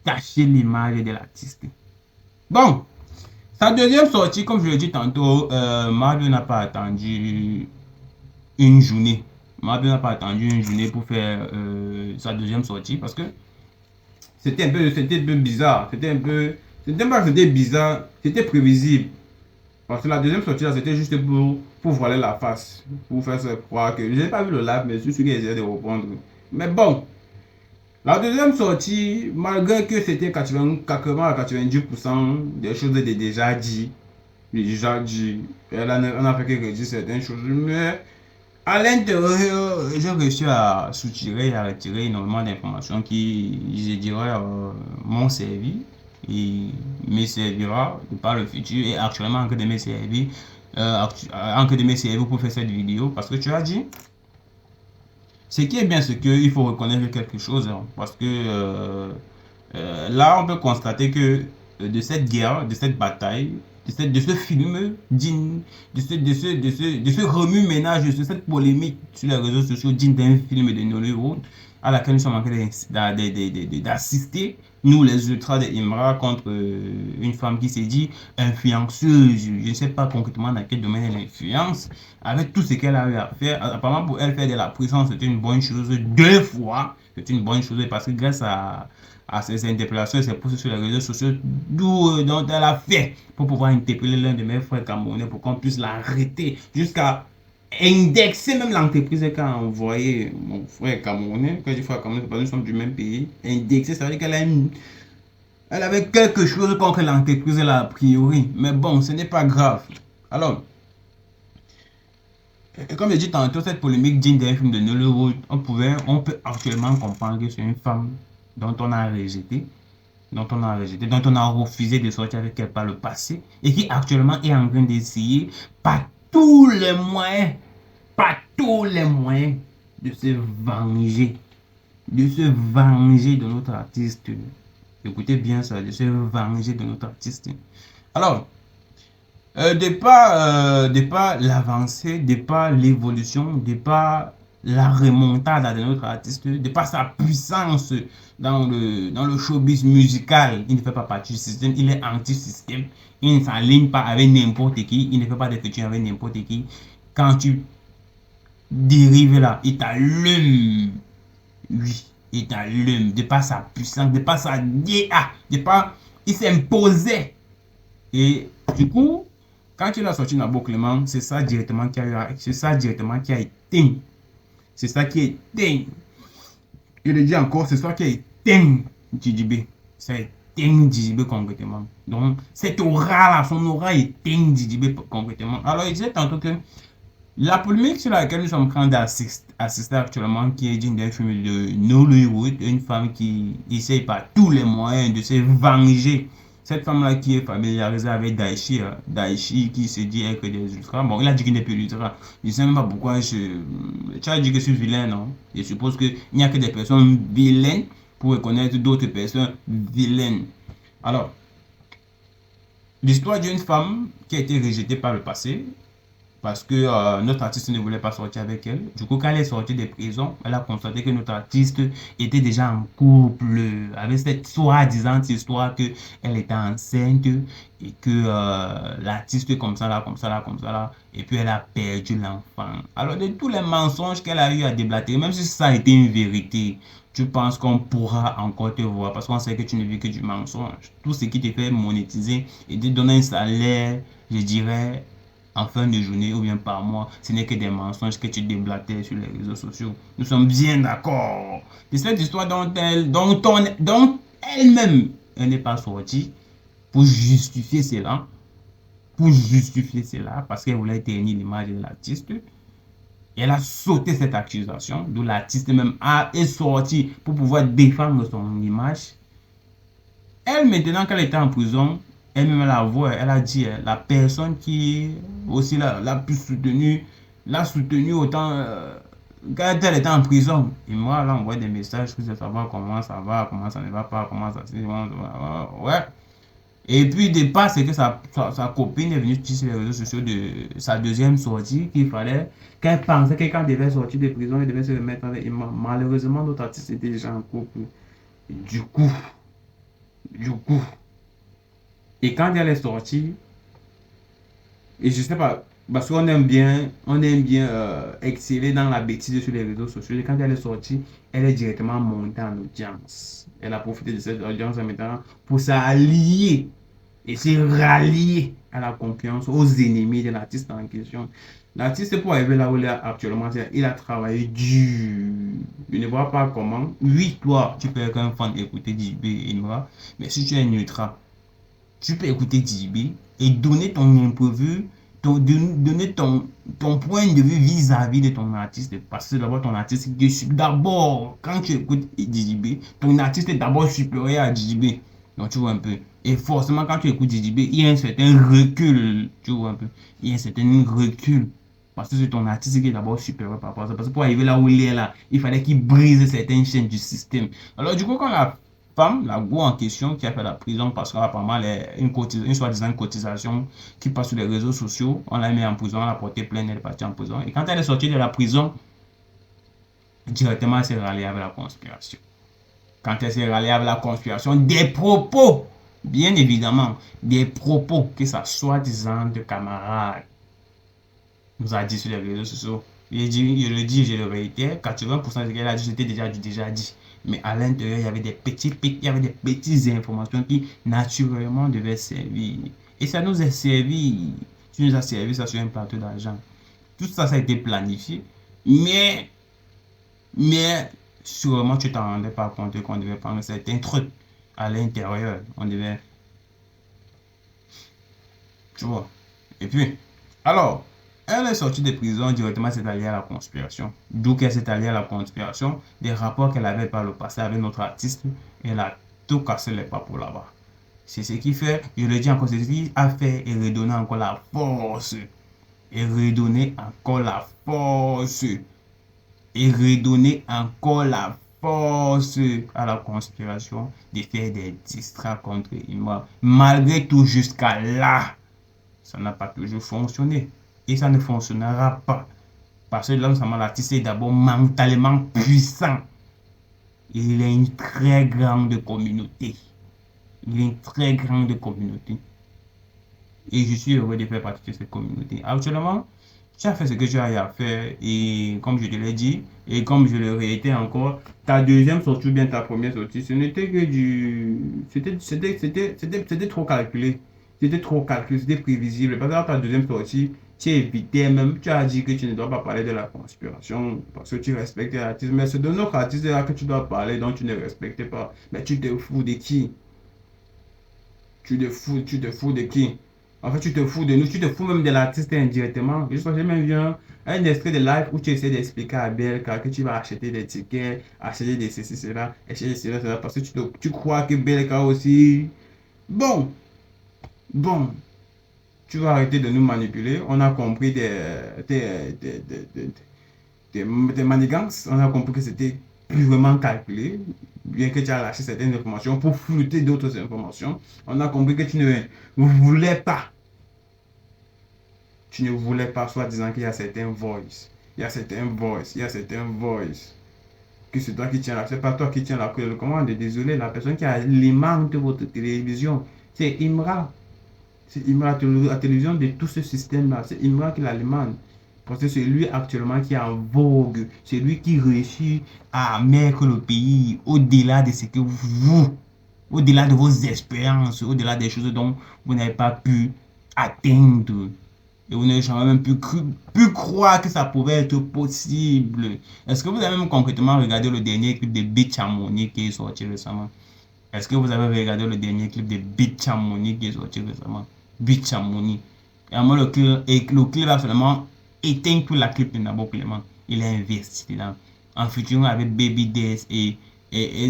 Tacher l'image de l'artiste. Bon, sa deuxième sortie, comme je l'ai dit tantôt, Mahabio n'a pas attendu une journée. Mahabio n'a pas attendu une journée pour faire sa deuxième sortie parce que c'était un peu bizarre. C'était bizarre, c'était prévisible. Parce que la deuxième sortie, c'était juste pour voiler la face. Pour faire croire que... Je n'ai pas vu le live, mais je suis sûr qu'il essayait de reprendre. Mais bon, la deuxième sortie, malgré que c'était 90% des choses étaient déjà dites. Déjà dit. On a fait que redire certaines choses. Mais à l'intérieur, j'ai réussi à soutirer et à retirer énormément d'informations qui, je dirais, m'ont servi et me servira par le futur et actuellement en train de me servir pour faire cette vidéo parce que tu as dit ce qui est bien c'est qu'il faut reconnaître quelque chose hein, parce que là on peut constater que de cette guerre, de cette bataille, de ce film digne, de ce remue-ménage, de cette polémique sur les réseaux sociaux digne d'un film de Nollywood à laquelle nous sommes en train d'assister, nous les ultras de Imra, contre une femme qui s'est dit influenceuse. Je ne sais pas concrètement dans quel domaine elle influence, avec tout ce qu'elle a eu à faire. Apparemment, pour elle, faire de la prison, c'est une bonne chose. Deux fois, c'est une bonne chose parce que grâce à ses interpellations, ses posts sur les réseaux sociaux, dont elle a fait pour pouvoir interpeller l'un de mes frères camerounais pour qu'on puisse l'arrêter jusqu'à indexer même l'entreprise qu'a envoyé mon frère camerounais. Quand je dis frère camerounais, c'est parce que nous sommes du même pays. Indexer, ça veut dire elle avait quelque chose contre l'entreprise là, a priori. Mais bon, ce n'est pas grave. Alors, comme je dis tantôt, cette polémique digne d'un film de Nollywood, on peut actuellement comprendre que c'est une femme dont on a rejeté, dont on a refusé de sortir avec elle par le passé, et qui actuellement est en train d'essayer par tous les moyens, de se venger, de notre artiste. Écoutez bien ça, de se venger de notre artiste. Alors, de par l'avancée, de par l'évolution, de par la remontada de notre artiste, de par sa puissance dans le showbiz musical, il ne fait pas partie du système, il est anti-système, il ne s'aligne pas avec n'importe qui, il ne fait pas de featuring avec n'importe qui. Quand tu dérives là, il t'allume, oui, il t'allume, de par sa puissance, de par sa DA, il s'imposait. Et du coup, quand il a sorti Nabo Clément, c'est ça directement qui a éteint. C'est ça qui a éteint. Je le dis encore, c'est ça qui a éteint Djidjibé. Ça a éteint Djidjibé concrètement. Donc, cette aura-là, son aura éteint Djidjibé concrètement. Alors, il disait tantôt que la polémique sur laquelle nous sommes en train d'assister actuellement, qui est digne d'un film de Nollywood, une femme qui essaye par tous les moyens de se venger. Cette femme-là qui est familiarisée avec Daichi qui se dit être des ultras. Bon, il a dit qu'il n'est plus ultra. Je ne sais même pas pourquoi tu as dit que je suis vilain, non? Je suppose qu'il n'y a que des personnes vilaines pour reconnaître d'autres personnes vilaines. Alors, l'histoire d'une femme qui a été rejetée par le passé, parce que notre artiste ne voulait pas sortir avec elle. Du coup, quand elle est sortie des prisons, elle a constaté que notre artiste était déjà en couple avec cette soi-disant histoire qu'elle était enceinte et que l'artiste comme ça là, et puis elle a perdu l'enfant. Alors, de tous les mensonges qu'elle a eu à déblater, même si ça a été une vérité, tu penses qu'on pourra encore te voir parce qu'on sait que tu ne vis que du mensonge. Tout ce qui te fait monétiser et te donner un salaire, je dirais, en fin de journée ou bien par mois, ce n'est que des mensonges que tu déblatais sur les réseaux sociaux. Nous sommes bien d'accord. C'est cette histoire dont elle-même, elle n'est pas sortie pour justifier cela, pour justifier cela, parce qu'elle voulait ternir l'image de l'artiste, elle a sauté cette accusation, d'où l'artiste même est sorti pour pouvoir défendre son image. Elle, maintenant qu'elle était en prison, elle-même la voix, elle a dit, la personne qui aussi l'a plus soutenue, l'a soutenue autant quand elle était en prison. Et moi, là, on voit des messages pour savoir comment ça va, comment ça ne va pas, comment ça se fait. Ouais. Et puis, de part, c'est que sa copine est venue sur les réseaux sociaux de sa deuxième sortie, qu'il fallait, qu'elle pensait que quand elle devait sortir de prison, elle devait se remettre avec Imra. Malheureusement, notre artiste était déjà en couple. Et du coup, et quand elle est sortie, et je sais pas, parce qu'on on aime bien exceller dans la bêtise sur les réseaux sociaux. Et quand elle est sortie, elle est directement montée en audience. Elle a profité de cette audience maintenant pour s'allier et se rallier à la confiance, aux ennemis de l'artiste en question. L'artiste, pour arriver là où il est actuellement, il a travaillé dur. Je ne vois pas comment. Oui, toi, tu peux être un fan écouter JB et Imra, mais si tu es neutral, tu peux écouter JB et donner ton imprévu, donner ton point de vue vis-à-vis de ton artiste. Parce que d'abord, ton artiste, d'abord, quand tu écoutes JB, ton artiste est d'abord supérieur à JB. Donc, tu vois un peu. Et forcément, quand tu écoutes JB, il y a un certain recul. Tu vois un peu. Il y a un certain recul. Parce que c'est ton artiste qui est d'abord supérieur par rapport à ça. Parce que pour arriver là où il est là, il fallait qu'il brise certaines chaînes du système. Alors, du coup, quand la femme, la go en question, qui a fait la prison parce qu'apparemment, une soi-disant cotisation qui passe sur les réseaux sociaux, on l'a mis en prison, on l'a porté plainte, elle est partie en prison. Et quand elle est sortie de la prison, directement, elle s'est ralliée avec la conspiration. Quand elle s'est ralliée avec la conspiration, des propos, bien évidemment, des propos que sa soi-disant de camarade nous a dit sur les réseaux sociaux. Je le dis, je le réitère, 80% de ce qu'elle a dit, c'était déjà dit. Mais à l'intérieur, il y avait des petites informations qui, naturellement, devaient servir. Et ça nous a servi. Tu nous as servi ça sur un plateau d'argent. Tout ça, ça a été planifié. Mais sûrement, tu t'en rendais pas compte qu'on devait prendre certains trucs à l'intérieur. On devait, tu vois. Et puis, alors, elle est sortie de prison directement, s'est alliée à la conspiration. D'où qu'elle s'est alliée à la conspiration, des rapports qu'elle avait par le passé avec notre artiste, elle a tout cassé les papes là-bas. C'est ce qui fait, je le dis encore, c'est ce qui a fait et redonner encore la force. Et redonner encore la force. Et redonner encore la force à la conspiration de faire des distracts contre Imra. Malgré tout, jusqu'à là, ça n'a pas toujours fonctionné. Et ça ne fonctionnera pas. Parce que l'homme l'artiste est d'abord mentalement puissant. Il a une très grande communauté. Il a une très grande communauté. Et je suis heureux de faire partie de cette communauté. Actuellement, tu as fait ce que tu as à faire. Et comme je te l'ai dit, et comme je le réitère encore, ta deuxième sortie ou bien ta première sortie, ce n'était que du... C'était trop calculé. C'était trop calculé, c'était prévisible. Parce que dans ta deuxième sortie, tu évitais même, tu as dit que tu ne dois pas parler de la conspiration parce que tu respectes l'artiste. Mais c'est de notre artiste là que tu dois parler, donc tu ne respectes pas. Mais tu te fous de qui? Tu te fous de qui? En fait, tu te fous de nous, tu te fous même de l'artiste indirectement. Je sais, j'ai même vu un extrait de live où tu essaies d'expliquer à Belka que tu vas acheter des tickets, acheter des ceci, cela, acheter cela, parce que tu crois que Belka aussi. Bon, bon, tu vas arrêter de nous manipuler. On a compris des manigances. On a compris que c'était purement calculé. Bien que tu as lâché certaines informations pour flouter d'autres informations. On a compris que tu ne voulais pas. Tu ne voulais pas, soit disant qu'il y a certains voice. Il y a certains voice. Il y a certains voice. Que c'est toi qui tiens là. C'est pas toi qui tiens la commande. Désolé, la personne qui alimente votre télévision, c'est Imra. C'est Imra, la télévision de tout ce système-là. C'est Imra qui l'alimente. Parce que c'est lui actuellement qui est en vogue. C'est lui qui réussit à mettre le pays au-delà de ce que vous, au-delà de vos expériences, au-delà des choses dont vous n'avez pas pu atteindre. Et vous n'avez jamais même pu croire que ça pouvait être possible. Est-ce que vous avez même concrètement regardé le dernier clip de Beach Harmony qui est sorti récemment? Est-ce que vous avez regardé le dernier clip de Beach Harmony qui est sorti récemment? Beach Harmony. Et à moi, le clip a seulement éteint tout la clip de Nabo Clément. Il a investi là. En featuring avec Baby Death et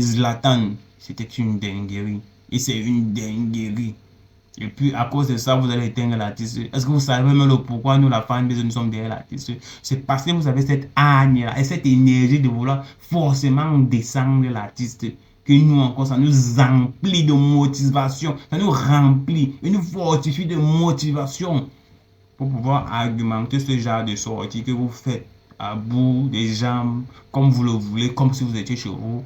Zlatan. C'était une dinguerie. Et c'est une dinguerie. Et puis, à cause de ça, vous allez éteindre l'artiste. Est-ce que vous savez même le pourquoi nous, la fanbase, nous sommes derrière l'artiste? C'est parce que vous avez cette âne-là et cette énergie de vouloir forcément descendre l'artiste. Que nous, encore, ça nous remplit de motivation. Ça nous remplit et nous fortifie de motivation pour pouvoir argumenter ce genre de sortie que vous faites à bout des jambes, comme vous le voulez, comme si vous étiez chez vous,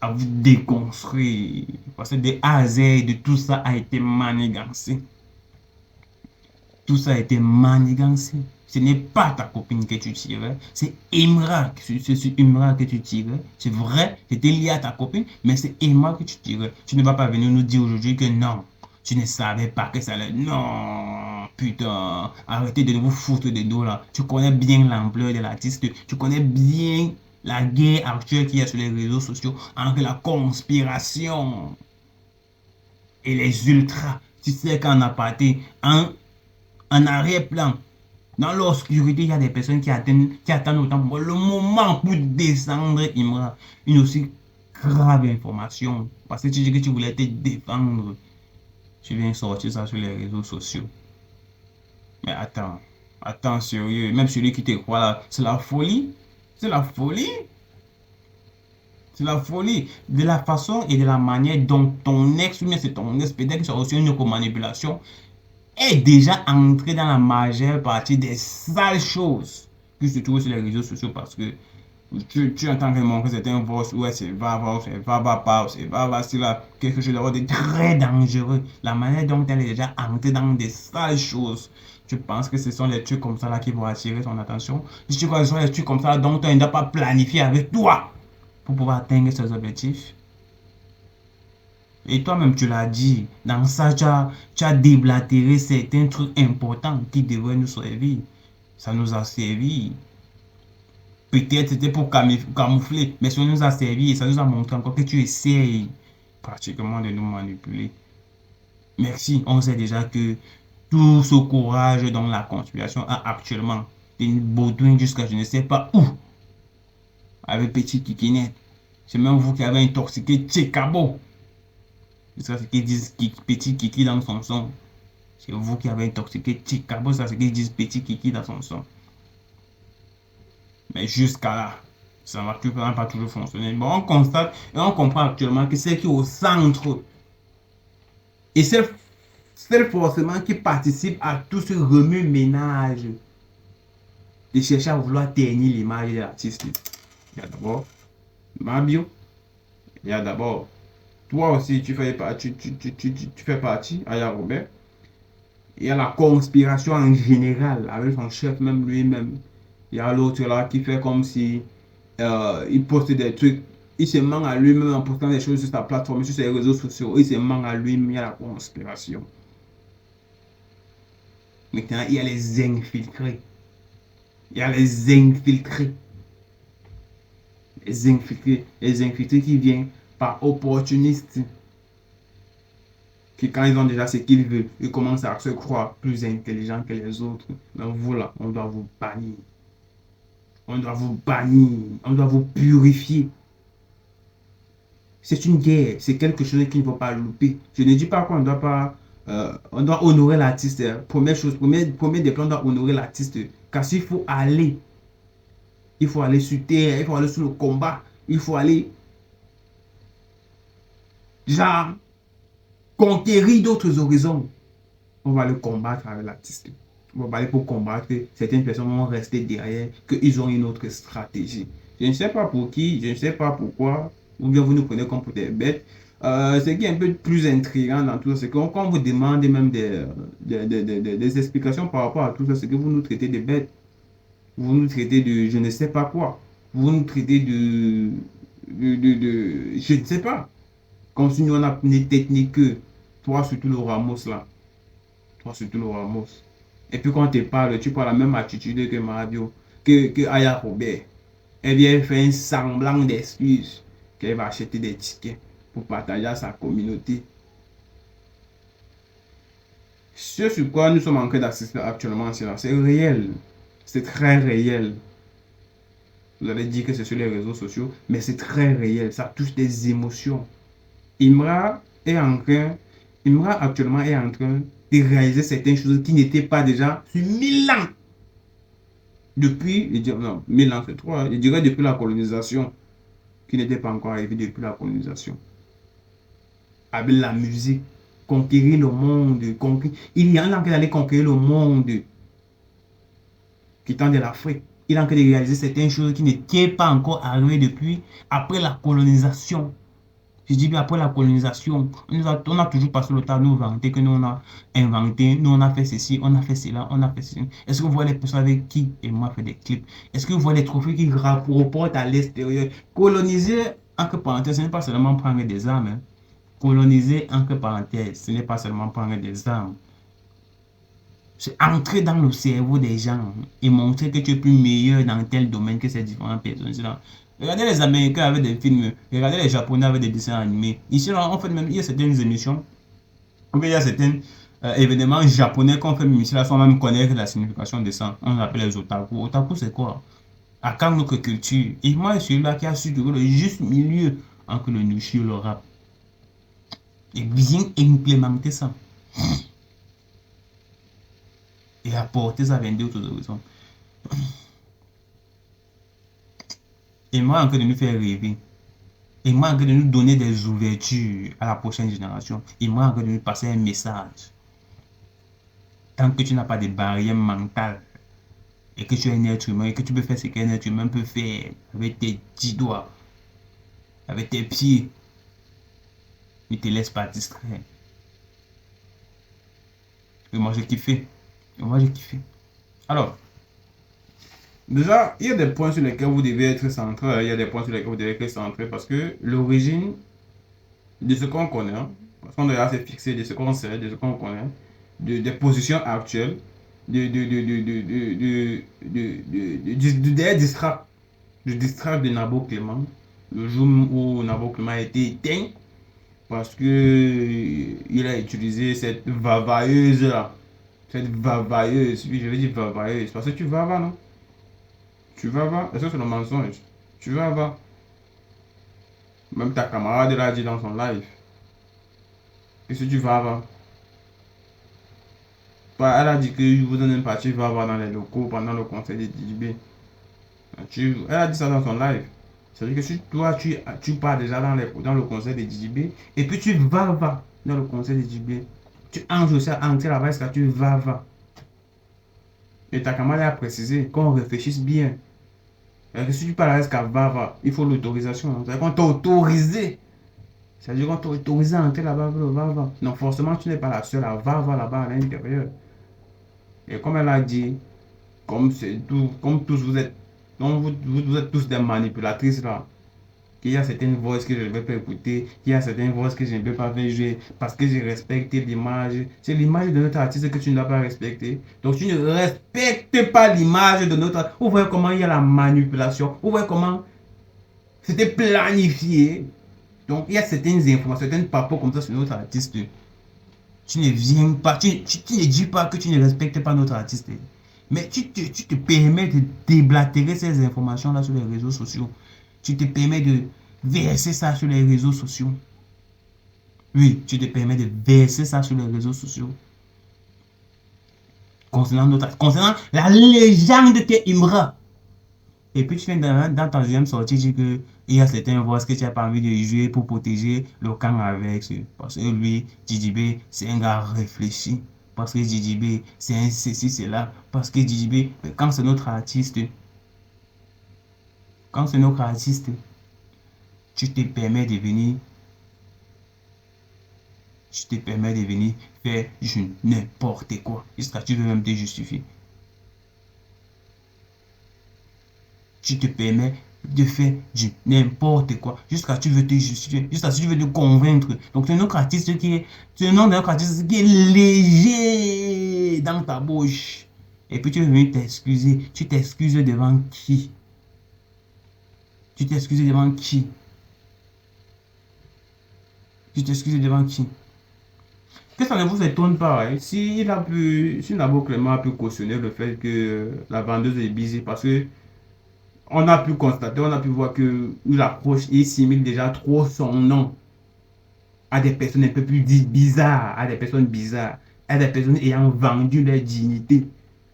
à vous déconstruire. Parce que de A à Z, de tout ça a été manigancé. Tout ça a été manigancé. Ce n'est pas ta copine que tu tirais, c'est Imra, c'est sur Imra que tu tirais. C'est vrai, c'était lié à ta copine, mais c'est Imra que tu tirais. Tu ne vas pas venir nous dire aujourd'hui que non, tu ne savais pas que ça allait. Non, putain, arrêtez de vous foutre des dos là. Tu connais bien l'ampleur de l'artiste, tu connais bien la guerre actuelle qu'il y a sur les réseaux sociaux entre la conspiration et les ultras. Tu sais qu'en aparté, en arrière-plan, dans l'obscurité, il y a des personnes qui attendent autant le moment pour descendre Imra. Une aussi grave information. Parce que tu dis que tu voulais te défendre. Tu viens sortir ça sur les réseaux sociaux. Mais attends, sérieux. Même celui qui te croit là, c'est la folie. C'est la folie. C'est la folie. De la façon et de la manière dont ton ex, ou bien c'est ton ex, peut-être que c'est aussi une manipulation, est déjà entré dans la majeure partie des sales choses qui se trouvent sur les réseaux sociaux parce que tu entends vraiment que c'est un boss, ouais, c'est va, c'est va, c'est va, c'est là, quelque chose de très dangereux. La manière dont elle est déjà entrée dans des sales choses. Tu penses que ce sont les trucs comme ça là qui vont attirer ton attention? Si tu crois que ce sont les trucs comme ça dont tu ne dois pas planifier avec toi pour pouvoir atteindre ses objectifs. Et toi-même, tu l'as dit, dans ça, tu as déblatéré certains trucs importants qui devraient nous servir. Ça nous a servi. Peut-être c'était pour camoufler, mais ça nous a servi et ça nous a montré encore que tu essayes pratiquement de nous manipuler. Merci, on sait déjà que tout ce courage dont la conspiration a actuellement, une Baudouin jusqu'à je ne sais pas où, avec Petit Kikinet. C'est même vous qui avez intoxiqué Tchekabo. C'est ce qu'ils disent Petit Kiki dans son son. C'est vous qui avez intoxiqué Tchekabo, c'est ce qu'ils disent Petit Kiki dans son son. Mais jusqu'à là, ça ne va pas toujours fonctionner. Bon, on constate et on comprend actuellement que c'est qui au centre. Et c'est forcément qui participe à tout ce remue-ménage de chercher à vouloir ternir l'image de l'artiste. Il y a d'abord Mabio. Il y a d'abord toi aussi, tu fais partie, Aya Robert. Il y a la conspiration en général avec son chef, même lui-même. Il y a l'autre là qui fait comme si il poste des trucs. Il se ment à lui-même en postant des choses sur sa plateforme, sur ses réseaux sociaux. Il se ment à lui-même. Il y a la conspiration. Maintenant, il y a les infiltrés. Il y a les infiltrés. Les infiltrés qui viennent par opportunistes. Qui quand ils ont déjà ce qu'ils veulent, ils commencent à se croire plus intelligents que les autres. Donc voilà, on doit vous bannir. On doit vous bannir. On doit vous purifier. C'est une guerre. C'est quelque chose qu'il ne faut pas louper. Je ne dis pas qu'on ne doit pas... on doit honorer l'artiste. Première chose, premier des plans, on doit honorer l'artiste. Car s'il faut aller, il faut aller sur terre, il faut aller sur le combat, il faut aller... genre... conquérir d'autres horizons. On va le combattre avec l'artiste. On va aller pour combattre. Certaines personnes vont rester derrière, qu'ils ont une autre stratégie. Je ne sais pas pour qui, je ne sais pas pourquoi, ou bien vous nous prenez comme pour des bêtes. Ce qui est un peu plus intriguant dans tout ça, c'est qu'on vous demande même des explications par rapport à tout ça, c'est que vous nous traitez de bêtes. Vous nous traitez de je ne sais pas quoi. Vous nous traitez de je ne sais pas. Comme si nous on a une technique que toi surtout le Ramos là. Toi surtout le Ramos. Et puis quand tu parles, tu prends la même attitude que Mario, que Aya Robert. Elle vient faire un semblant d'excuse qu'elle va acheter des tickets pour partager à sa communauté. Ce sur quoi nous sommes en train d'assister actuellement, c'est réel. C'est très réel. Vous allez dire que c'est sur les réseaux sociaux, mais c'est très réel. Ça touche des émotions. Imra est en train, Imra actuellement est en train de réaliser certaines choses qui n'étaient pas déjà sur 1000 ans. Depuis, non, 1000 ans c'est trop, je dirais depuis la colonisation, qui n'était pas encore arrivée depuis la colonisation. Avec la musique, conquérir le monde, il y en a qui allaient conquérir le monde, quittant de l'Afrique. Il est en train de réaliser certaines choses qui n'étaient pas encore arrivées depuis, après la colonisation. Je dis bien après la colonisation, on a toujours passé le temps à nous vanter que nous on a inventé, nous on a fait ceci, on a fait cela, on a fait ceci. Est-ce que vous voyez les personnes avec qui et moi fait des clips? Est-ce que vous voyez les trophées qui rapportent à l'extérieur? Coloniser, entre parenthèses, ce n'est pas seulement prendre des armes. Hein. Coloniser, entre parenthèses, ce n'est pas seulement prendre des armes. C'est entrer dans le cerveau des gens et montrer que tu es plus meilleur dans tel domaine que ces différentes personnes. Regardez les Américains avec des films, regardez les Japonais avec des dessins animés. Ici, là, on fait même, il y a certaines émissions, il y a certains événements japonais qu'on fait même ici, là, sans même connaître la signification de ça. On appelle les otaku. Otaku, c'est quoi? À quand notre culture? Et moi, je suis là qui a su trouver le juste milieu entre le nushi et le rap. Et bien implémenter ça. Et apporter ça vers d'autres horizons. Et moi, en train de nous faire rêver. Et moi, en train de nous donner des ouvertures à la prochaine génération. Et moi, en train de nous passer un message. Tant que tu n'as pas de barrière mentale et que tu es un être humain et que tu peux faire ce qu'un être humain peut faire avec tes 10 doigts, avec tes pieds, ne te laisse pas distraire. Et moi, j'ai kiffé. Et moi, j'ai kiffé. Alors, déjà, il y a des points sur lesquels vous devez être centré. Il y a des points sur lesquels vous devez être centré parce que l'origine de ce qu'on connaît, hein, parce qu'on doit se fixer de ce qu'on sait, de ce qu'on connaît, des positions actuelles, des distracts. Le distract de Nabo Clément, le jour où Nabo Clément a été éteint, parce que il a utilisé cette vavailleuse là. Cette vavailleuse, oui, je vais dire vavailleuse, parce que tu vas non? Tu vas est-ce que c'est le mensonge? Tu vas même ta camarade l'a dit dans son live. Qu'est-ce que tu vas elle a dit que je vous donne une partie va dans les locaux pendant le conseil de DJB. Elle a dit ça dans son live. C'est-à-dire que si toi, tu pars déjà dans le conseil de DJB et puis tu vas dans le conseil de DJB. Tu entres aussi à entrer là-bas, est-ce que tu vas. Et ta camarade a précisé qu'on réfléchisse bien. Et que si tu parles à qu'à va, il faut l'autorisation. C'est-à-dire qu'on t'a autorisé. C'est-à-dire qu'on t'a autorisé à entrer là-bas, va. Non, forcément, tu n'es pas la seule à va là-bas à l'intérieur. Et comme elle a dit, comme tous vous êtes, vous êtes tous des manipulatrices là, qu'il y a certaines voix que je ne vais pas écouter, qu'il y a certaines voix que je ne vais pas faire jouer parce que j'ai respecté l'image. C'est l'image de notre artiste que tu ne dois pas respecter. Donc tu ne respectes pas l'image de notre artiste. Vous voyez comment il y a la manipulation. Vous voyez comment c'était planifié. Donc il y a certaines informations, certaines papos comme ça sur notre artiste. Tu ne viens pas, tu ne dis pas que tu ne respectes pas notre artiste. Mais tu te permets de déblatérer ces informations-là sur les réseaux sociaux. Tu te permets de verser ça sur les réseaux sociaux. Oui, tu te permets de verser ça sur les réseaux sociaux. Concernant la légende qu'est Imra. Et puis tu viens dans ta deuxième sortie, tu dis qu'il y a certains voix que tu n'as pas envie de jouer pour protéger le camp avec. Parce que lui, DJB, c'est un gars réfléchi. Parce que DJB, c'est un ceci, c'est là. Parce que DJB, quand c'est notre artiste, tu te permets de venir, faire n'importe quoi. Jusqu'à tu veux même te justifier. Tu te permets de faire du n'importe quoi jusqu'à tu veux te justifier, jusqu'à tu veux te convaincre. Donc c'est un autre artiste qui est, léger dans ta bouche. Et puis tu veux venir t'excuser. Tu t'excuses devant qui? Tu t'excuses devant qui? que ça ne vous étonne pas, hein, si Nabo Clément a pu cautionner le fait que la vendeuse est busy, parce que on a pu constater, on a pu voir que il approche, il simule déjà trop son nom à des personnes un peu plus dites bizarres, à des personnes bizarres, à des personnes ayant vendu leur dignité,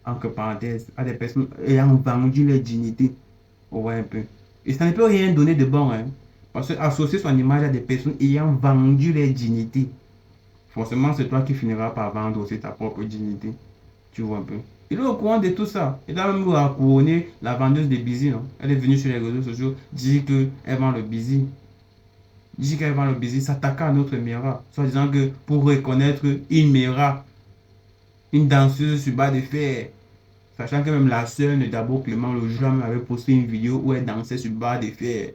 entre parenthèses, à des personnes ayant vendu leur dignité. On voit un peu. Et ça ne peut rien donner de bon, hein, parce que associer son image à des personnes ayant vendu leur dignité, forcément, c'est toi qui finiras par vendre aussi ta propre dignité. Tu vois un peu. Il est au courant de tout ça. Il a même couronné la vendeuse de Busy, non? Elle est venue sur les réseaux sociaux dire qu'elle vend le Busy. Dit qu'elle vend le Busy, s'attaquant à notre Mira. Soit disant que pour reconnaître une Mira, une danseuse sur bas de fer. Sachant que même la sœur de Dabo Clément, le jour même, avait posté une vidéo où elle dansait sur bas de fer.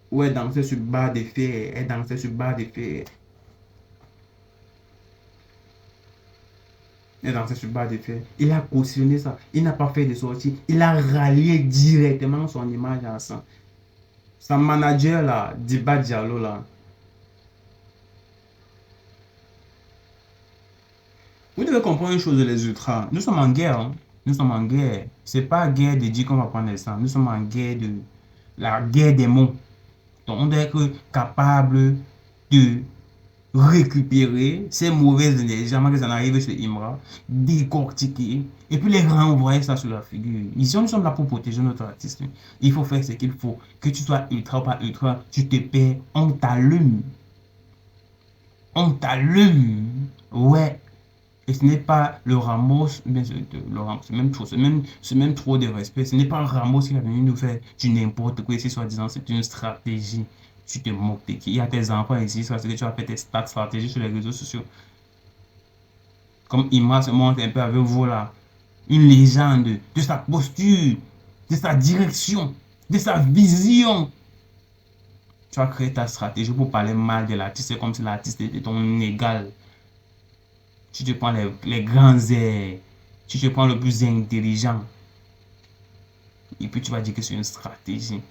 Où elle dansait sur bas de fer. Elle dansait sur bas de fer. Et dans ce bas de fer, il a cautionné ça. Il n'a pas fait de sortie. Il a rallié directement son image à ça. Son manager là, Diba Diallo là. Vous devez comprendre une chose de les ultras. Nous sommes en guerre. Hein. Nous sommes en guerre. C'est pas guerre de dire qu'on va prendre le sang. Nous sommes en guerre de la guerre des mots. Donc on doit être capable de récupérer ces mauvaises énergies avant que ça n'arrive sur Imra, décortiquer et puis les renvoyer ça sur la figure. Ici, nous sommes là pour protéger notre artiste. Il faut faire ce qu'il faut. Que tu sois ultra ou pas ultra, tu te perds, on t'allume. On t'allume. Ouais. Et ce n'est pas le Ramos, c'est même trop de respect. Ce n'est pas Ramos qui va venir nous faire du n'importe quoi ici, soi-disant, c'est une stratégie. Tu te moques de qui? Il y a tes enfants ici, c'est que tu as fait tes stats stratégies sur les réseaux sociaux. Comme Imra se montre un peu avec vous là, une légende de sa posture, de sa direction, de sa vision. Tu as créé ta stratégie pour parler mal de l'artiste, c'est comme si l'artiste était ton égal. Tu te prends les grands airs, tu te prends le plus intelligent. Et puis tu vas dire que c'est une stratégie.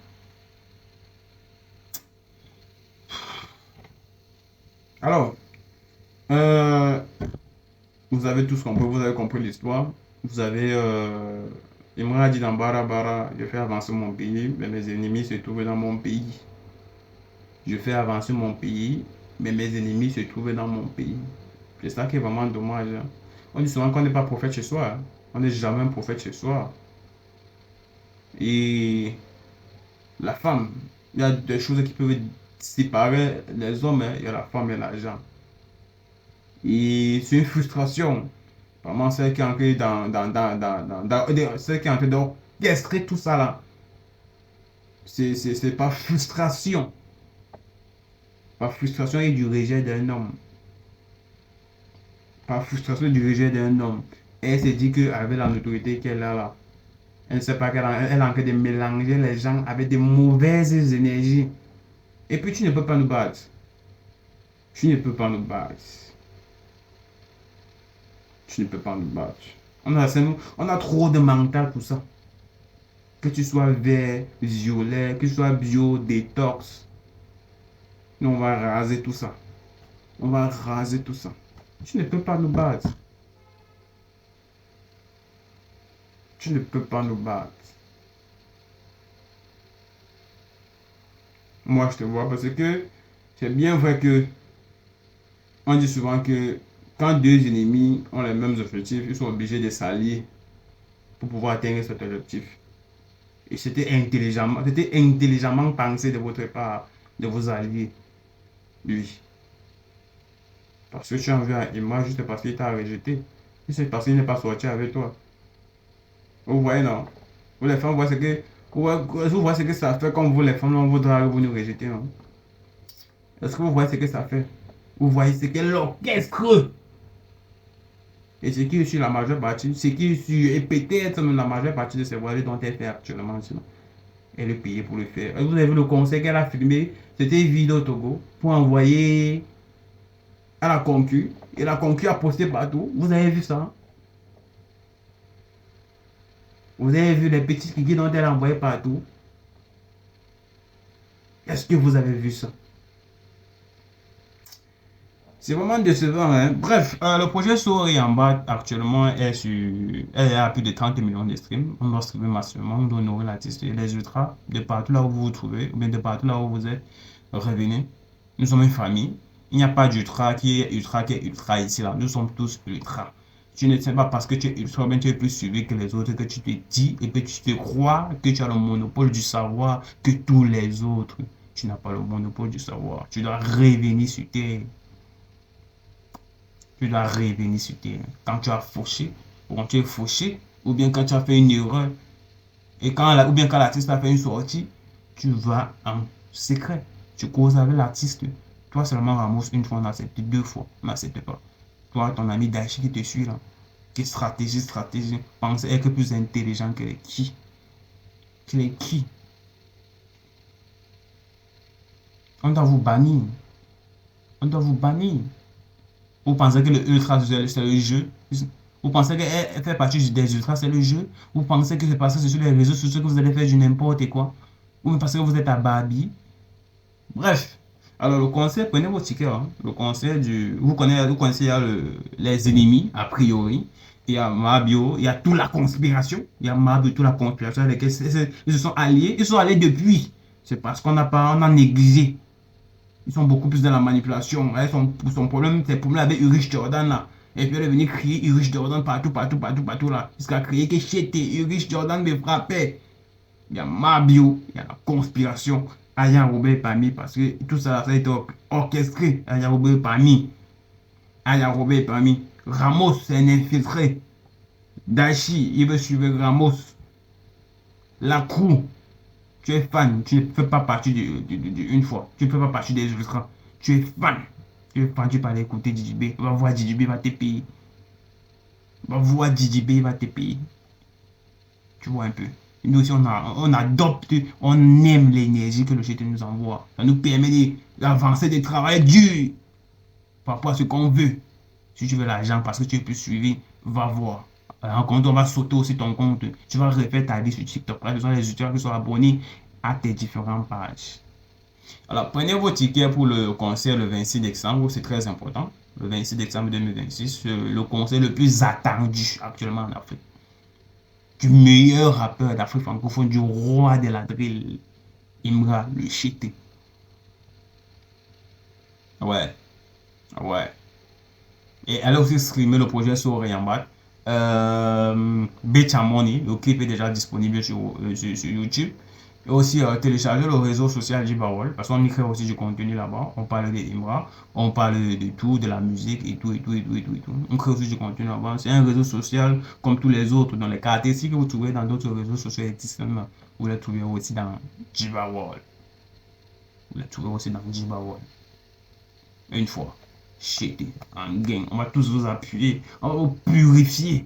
Alors, vous avez tous compris, vous avez compris l'histoire. Vous avez... Imra a dit dans Bara Bara, je fais avancer mon pays, mais mes ennemis se trouvent dans mon pays. Je fais avancer mon pays, mais mes ennemis se trouvent dans mon pays. C'est ça qui est vraiment dommage. Hein. On dit souvent qu'on n'est pas prophète chez soi. Hein. On n'est jamais un prophète chez soi. Et la femme, il y a des choses qui peuvent séparer les hommes. Hein. Il y a la femme et l'argent. Et c'est une frustration. Vraiment, celle qui est en train celle qui est en train d'orchestrer tout ça là. C'est pas frustration. Pas frustration et du rejet d'un homme. Par frustration du rejet d'un homme. Et elle se dit qu'avec la notoriété qu'elle a là, elle ne sait pas elle est en train de mélanger les gens avec de mauvaises énergies. Et puis tu ne peux pas nous battre. Tu ne peux pas nous battre. Tu ne peux pas nous battre. On a trop de mental pour ça. Que tu sois vert, violet, que tu sois bio, détox. Nous, on va raser tout ça. On va raser tout ça. Tu ne peux pas nous battre. Tu ne peux pas nous battre. Moi, je te vois parce que c'est bien vrai que on dit souvent que quand deux ennemis ont les mêmes objectifs, ils sont obligés de s'allier pour pouvoir atteindre cet objectif. Et c'était intelligemment pensé de votre part de vous allier, lui. Parce que tu as envie à Imra juste parce qu'il t'a rejeté. Et c'est parce qu'il n'est pas sorti avec toi. Vous voyez, non? Vous les femmes, vous voyez ce que ça fait comme vous les femmes, on voudra vous nous rejeter, non? Est-ce que vous voyez ce que ça fait? Vous voyez ce qu'est l'orchestre? Et ce qui est sur la majeure partie, ce qui est sur, et peut-être même la majeure partie de ces voyages dont elle fait actuellement, sinon, elle est payée pour le faire. Vous avez vu le conseil qu'elle a filmé, c'était une vidéo au Togo pour envoyer à la concu, et la concu a posté partout. Vous avez vu ça? Vous avez vu les petits kikis dont elle a envoyé partout? Est-ce que vous avez vu ça? C'est vraiment décevant, hein. Bref, Le projet Souri en bas actuellement est à plus de 30 millions de streams. On doit streamer massivement, on doit honorer l'artiste et les ultras de partout là où vous vous trouvez, ou bien de partout là où vous êtes, revenez. Nous sommes une famille. Il n'y a pas d'ultra qui est ultra ici là. Nous sommes tous ultra. Tu ne sais pas parce que tu es ultra, bien tu es plus suivi que les autres que tu te dis et que tu te crois que tu as le monopole du savoir que tous les autres. Tu n'as pas le monopole du savoir. Tu dois revenir sur terre. Tu dois revenir sur terre. Quand tu as fauché, ou quand tu es fauché, ou bien quand tu as fait une erreur, ou bien quand l'artiste a fait une sortie, tu vas en secret. Tu causes avec l'artiste. Toi seulement Ramos, une fois on accepte, deux fois on n'accepte pas. Toi, ton ami Dashi qui te suit là, qui stratégie, pense être plus intelligent que les qui. Que les qui. On doit vous bannir. On doit vous bannir. Vous pensez que le ultra, c'est le jeu? Vous pensez qu'elle fait partie des ultras, c'est le jeu? Vous pensez que c'est parce que c'est sur les réseaux sociaux que vous allez faire du n'importe quoi? Ou parce que vous êtes à Barbie? Bref. Alors, le conseil, prenez vos tickets. Hein. Le conseil du. Vous connaissez il y a les ennemis, a priori. Il y a Mabio, il y a toute la conspiration. Il y a Mabio, toute la conspiration avec lesquels ils se sont alliés. Ils sont allés depuis. C'est parce qu'on a négligé. Ils sont beaucoup plus dans la manipulation. Ouais, son problème, c'est le problème avec Ulrich Jordan là. Et puis elle est venue crier Ulrich Jordan partout là. Jusqu'à crier que shit, Ulrich Jordan me frappait. Il y a Mabio, il y a la conspiration. Aya Robert parmi parce que tout ça, ça a été orchestré. Aya Robert parmi. Aya Robert parmi. Ramos, c'est un infiltré. Dashi, il veut suivre Ramos. La crew. Tu es fan, tu ne fais pas partie une fois. Tu ne fais pas partie des ultras. Tu es fan. Tu es fan, tu peux aller écouter Didi B. Va voir Didi B, il va te payer. Va voir Didi B, il va te payer. Tu vois un peu. Nous aussi, on adopte, on aime l'énergie que le GT nous envoie. Ça nous permet d'avancer, de travailler dur par rapport à ce qu'on veut. Si tu veux l'argent parce que tu es plus suivi, va voir. En compte, on va sauter aussi ton compte. Tu vas refaire ta vie sur TikTok. Là, ce sont les utilisateurs qui sont abonnés à tes différentes pages. Alors, prenez vos tickets pour le concert le 26 décembre. C'est très important. Le 26 décembre 2026, le concert le plus attendu actuellement en Afrique. Du meilleur rappeur d'Afrique francophone, du roi de la drill, Imra, le Chité. Ouais, ouais. Et elle a aussi streamé le projet sur Oriambat. Bechamoni, le clip est déjà disponible sur YouTube. Et aussi télécharger le réseau social Jibawol, parce qu'on y crée aussi du contenu là-bas. On parle de Imra, on parle de tout, de la musique et tout, et tout, et tout, et tout, et tout. On crée aussi du contenu là-bas. C'est un réseau social comme tous les autres, dans les caractéristiques que vous trouvez dans d'autres réseaux sociaux existants. Vous les trouvez aussi dans Jibawol. Vous les trouvez aussi dans Jibawol. Une fois. Shit, en gang. On va tous vous appuyer. On va vous purifier.